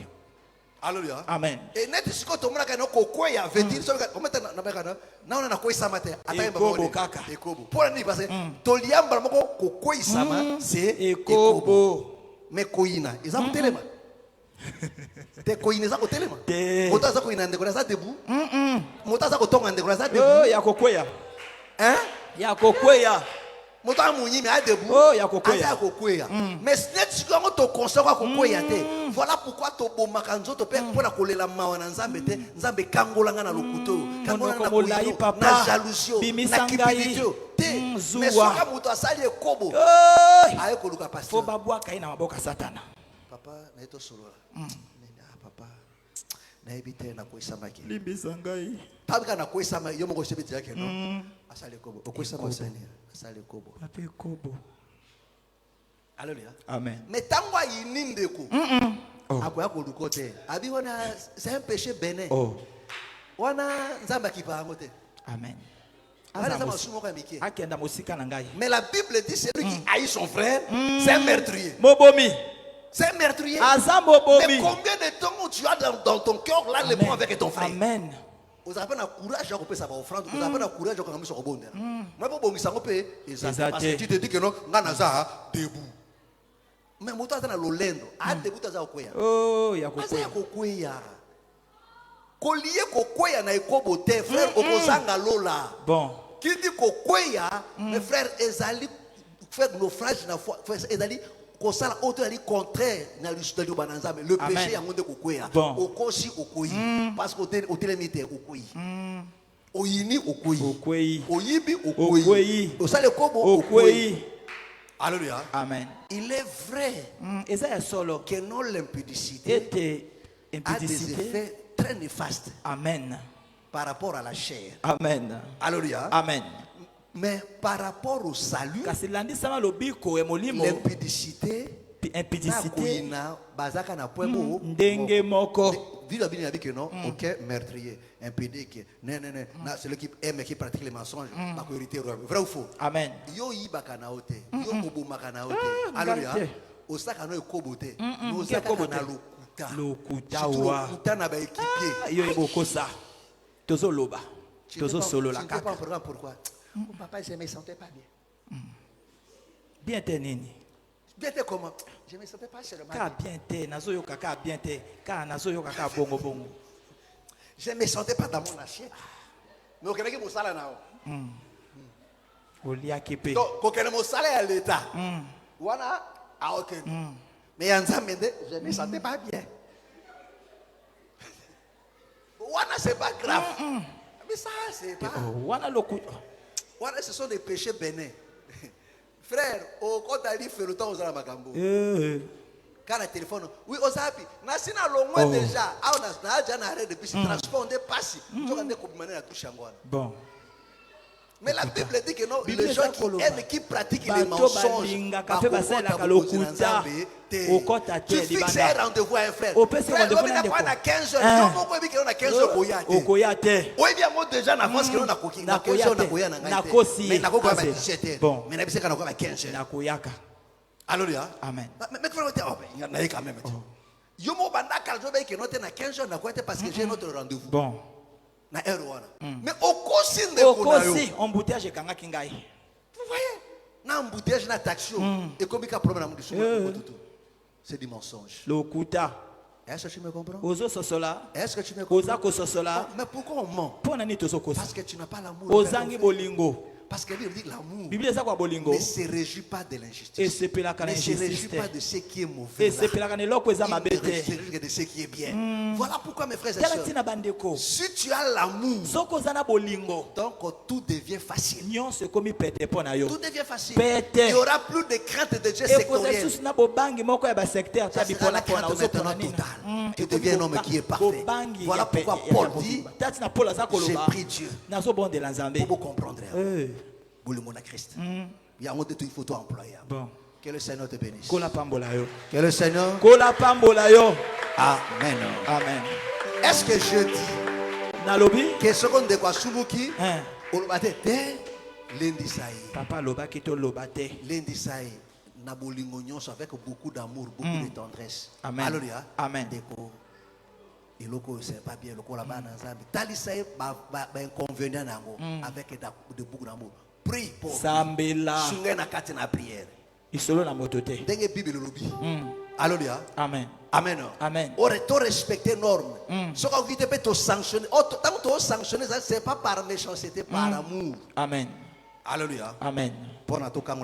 Alléluia. Amen. Et net si ko tomona kana kokweya veut dire ça comment na bekana na on na koisa mate atanga ekobo kaka. Ekobo. Pour ni parce toliamba moko kokweisa ma c'est ekobo. Mais koina, ils ont telema. Te koina za ko telema. Moto za koina ndeko za debout. Moto za ko tonga ndeko za debout. Ya kokweya. Hein? Ya kokweya. Moto amunyi mais à debout. Oh ya kokweya. Ya kokweya. Mais net si ko to conseil ko kokweya te. Voilà pourquoi to bomaka nzoto pe pour la kolela mawa na nzambe te, nzambe kangolanga na lokuto. Kangolanga na jalousie, na cupidité. Mais soka moto asali ekobo. Aye ko luka pasteur. Fo babwaka ina maboka satana. Papa na eto solo. Papa na ebite na koisama ki. Limbisa ngai. Tabika na koisama yo moko shebiti yake no. Asali ekobo. Koisama asali. Asali ekobo. Papa ekobo. Alléluia. Amen. Mais tango inindeko. C'est un péché bénin. Amen. Mais la Bible dit celui qui haït son frère, c'est un meurtrier. C'est un meurtrier. Mais combien de temps tu as dans ton cœur là les points avec ton frère? Amen. Vous avez un courage à couper sa offrande. Vous avez un courage à couper son bonheur. Moi, pour bon, ça me paye. Parce que tu te dis que non, Nanaza debout. Mais moi, tu as dans l'olendo. Ah, debout, tu as kokoya. Oh, ya kokoya. Collier kokoya na ekobote, frère, opposanga lola. Bon. Qui dit kokoya, mes frères, ezali faire naufrage na foi, ezali kosala auto ali contraire na l'histoire du bananza, le péché ya ngonde kokoya. Okosi okoyi parce que otelemite okoyi. Oyini okoyi. Oyibi okoyi. Osale kobo okoyi. Alléluia. Amen. Il est vrai que non l'impudicité a des effets très néfastes. Amen. Par rapport à la chair. Amen. Alléluia. Amen. Mais par rapport au salut, l'impudicité, ndenge moko. Ok, meurtrier, impudique, celui qui aime et qui pratique les mensonges, vrai ou faux? Amen. Yo ibakanaote, yo obumakanaote. Alléluia. Osaka no ekobote, osaka na lokuta wa. Lokuta na ba équipier. Yo ebokosa. Tozo loba. Tozo solo la kaka. Je ne comprends pas pourquoi. Mon papa, je ne me sentais pas bien. Bien t'es nini. Bien t'es comment? Je ne me sentais pas seulement bien. Bien t'es, nazo yo kaka bien t'es. Ka nazo yo kaka bongo bongo. Je ne me sentais pas dans mon assiette. Mais au Québec, mon salaire là. Olia kepe. Donc, au Québec, mon salaire à l'État. Voilà. Ah ok. Mais en Zamende, je ne me sentais pas bien. Voilà, c'est pas grave. Mais ça, c'est pas. Voilà le coup. Voilà, ce sont des péchés bénins. Frère, quand tu as dit faire le temps aux Alamagambo. Quand le téléphone, oui, aux Api, Nassina Longwe déjà, on a déjà arrêté depuis ce transport, on est passé. Tu as dit qu'on m'a touché en bon. Mais la Bible dit que non, les gens qui aiment, qui pratiquent les mensonges, tu fixes un rendez-vous à un frère. Frère, on a 15 heures. On a 15 heures. Oui, bien, moi déjà, na France, on a 15 heures. Mais na kokoya ba 17 heures. Mais na biseka na kokoya 15 heures. Alléluia. Amen. Mais frère, il y en a quand même. Yo mo banda kaljo ba ke note na 15 heures na kokoya parce que j'ai notre rendez-vous. Bon. Mais au cosi embouteillage kanga kingai. Vous voyez, na embouteillage na taxi et comme il y a problème na mudisu c'est du mensonge. Lokuta. Est-ce que tu me comprends? Ozo sosola. Est-ce que tu me comprends? Oza ko sosola. Mais pourquoi on ment? Parce que tu n'as pas l'amour. Ozangi bolingo. Parce que Bible dit l'amour ne se réjouit pas de l'injustice. Ne se réjouit pas de ce qui est mauvais. Il se réjouit de ce qui est bien. Voilà pourquoi mes frères et sœurs, si tu as l'amour, donc tout devient facile. Tout devient facile. Il n'y aura plus de crainte de Dieu sectorielle. Ça sera la crainte maintenant totale. Tu deviens un homme qui est parfait. Voilà pourquoi Paul dit, j'ai pris Dieu pour vous comprendre. Boulumona Christ. Il y a un autre photo employé. Bon. Que le Seigneur te bénisse. Que le Seigneur. Amen. Amen. Est-ce que je dis Nalobi que ce qu'on découvre Sumuki Olobate Lundi Saï. Papa Lobaki to Lobate. Lundi Saï. Nabolingonion avec beaucoup d'amour, beaucoup de tendresse. Amen. Alléluia. Amen. Déco. Et le coup, c'est pas bien, le coup là-bas dans Zambie. Talisaï, inconvénient avec de beaucoup d'amour. Prie pour Sambela. Sungena katina prière. Isolo na motote. Dengue Bible lobby. Alléluia. Amen. Amen. Amen. Aurait-on respecté normes? Ce qu'on dit peut te sanctionner. Tant que tu sanctionner, ça c'est pas par méchanceté, par amour. Amen. Alléluia. Amen. Pour notre camp,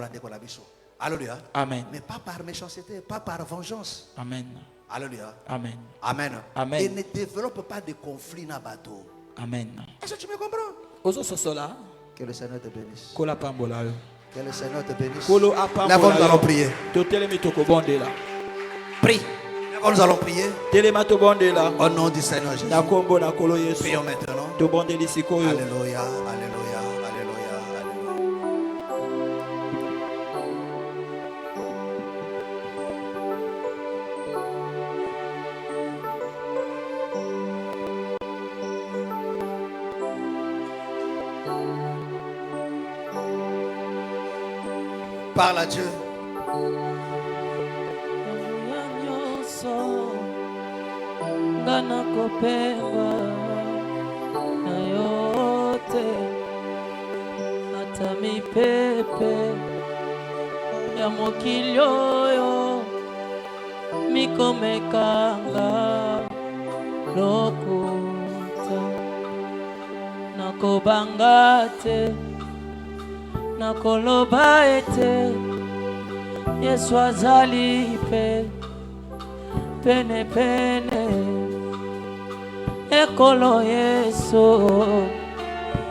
alléluia. Amen. Mais pas par méchanceté, pas par vengeance. Amen. Alléluia. Amen. Amen. Amen. Et ne développe pas de conflits dans le bateau. Amen. Est-ce que tu me comprends? Ozo sosola. Que le Seigneur te bénisse. Kola pambola. Que le Seigneur te bénisse. Kolo apambola. Là-bas nous allons prier. Prie. Là-bas nous allons prier. Au nom du Seigneur Jésus. Prions maintenant. Alléluia. Alléluia. Parle à Dieu. Nakobangate nakoloba ete Yesu azali pene pene ekolo Yesu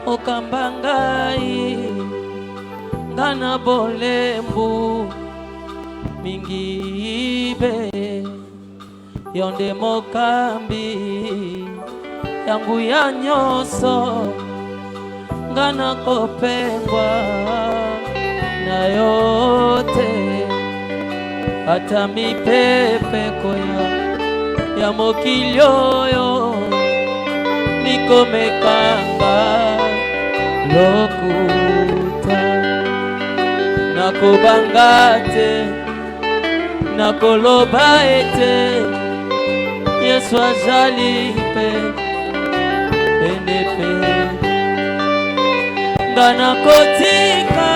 okambangai ngana bolembu mingibe yonde mokambi yangu ya nyoso ngana kopengwa na yote hata mipepe koya ya mokilioyo nikomekanga lokuta nakobangate nakoloba ete Yesu azali pene ngana kotika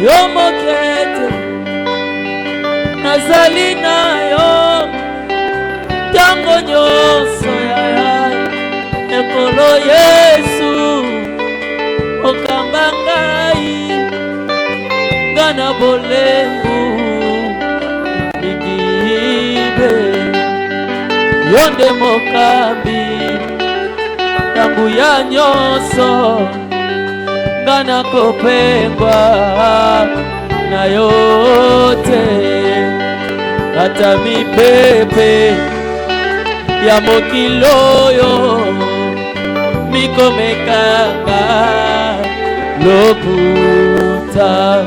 yo mokete nazali nayo tango nyonso ekolo Yesu okambangai ngana bolembu migibe yonde mokambi tangu ya nyoso ngana kopengwa na yote hata mipepe ya mokiloyo mikomekanga lokuta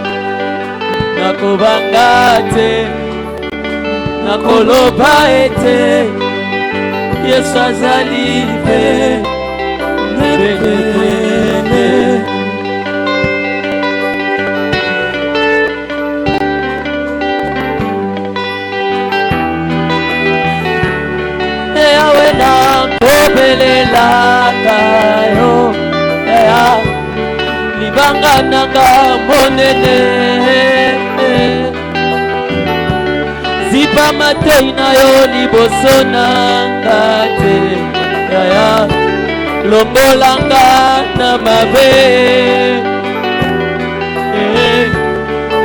nakobangate nakoloba ete Yesu azali pene eyawe nakobelelaka yo libanga nanga monene zipa matei na yo liboso nanga te yaya longolanga na mabe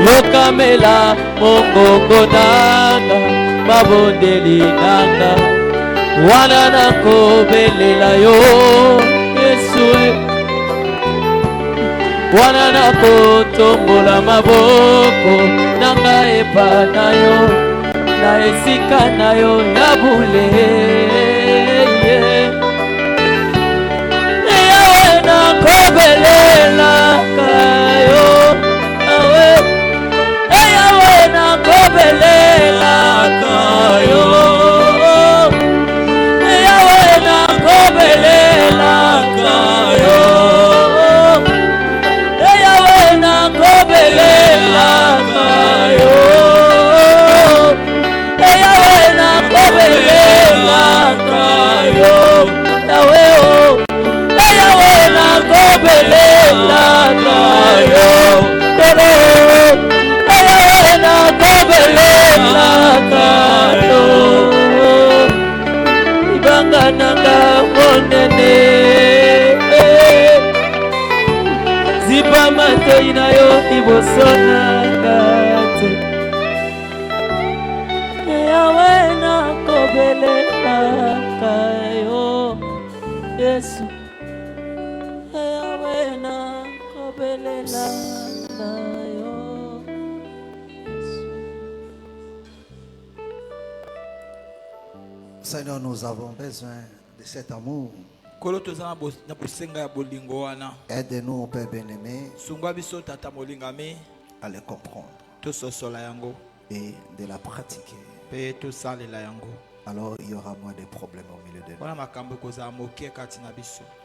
yokamela mongongo nanga mabondeli nanga wana nakobelela yo Yesu wana nakotombola maboko nanga epa na yo na esika na yo ya bule eyawe nakobelelaka yo awe eyawe nakobelelaka yo eyawe nakobelelaka yo eyawe nakobelelaka yo eyawe nakobelelaka yo yawe eyawe nakobelelaka yo toro eyawe nakobelelaka yo ibanga nanga monene zipa matei na yo liboso nanga te eyawe nakobelelaka yo Yesu eyawe nakobelelaka yo Seigneur, nous avons besoin de cet amour. Aide-nous, Père bien-aimé, à le comprendre et de la pratiquer. alors il y aura moins de problèmes au milieu de nous.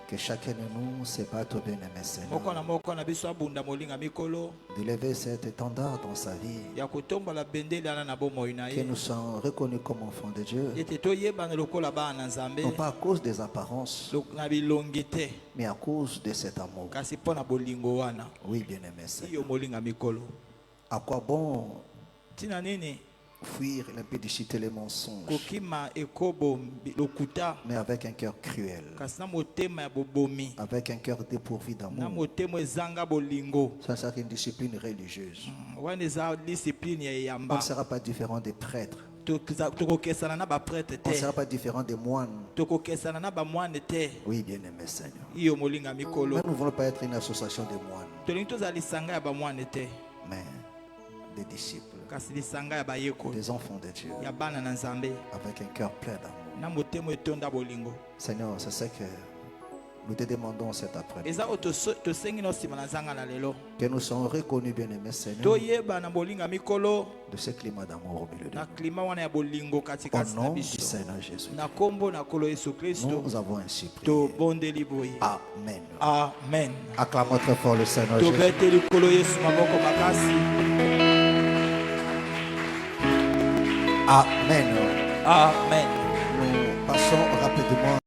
Que chacun de nous se batte au bien-aimé Seigneur. D'élever cet étendard dans sa vie. Que nous soyons reconnus comme enfants de Dieu. Non pas à cause des apparences, mais à cause de cet amour. Oui, bien-aimé Seigneur. À quoi bon fuir l'impudicité, les mensonges, mais avec un cœur cruel, avec un cœur dépourvu d'amour? Ça sera une discipline religieuse. On ne sera pas différent des prêtres. On ne sera pas différent des moines. Oui, bien-aimé Seigneur. Mais nous ne voulons pas être une association de moines, mais des disciples, des enfants de Dieu, avec un cœur plein d'amour. Seigneur, c'est ce que nous te demandons cet après-midi. Que nous soyons reconnus, bien-aimés Seigneur, de ce climat d'amour au milieu de nous. Au nom du Seigneur Jésus, nous avons ainsi prié. Amen. Amen. Acclamons très fort le Seigneur Jésus. Amen. Amen. Nous passons rapidement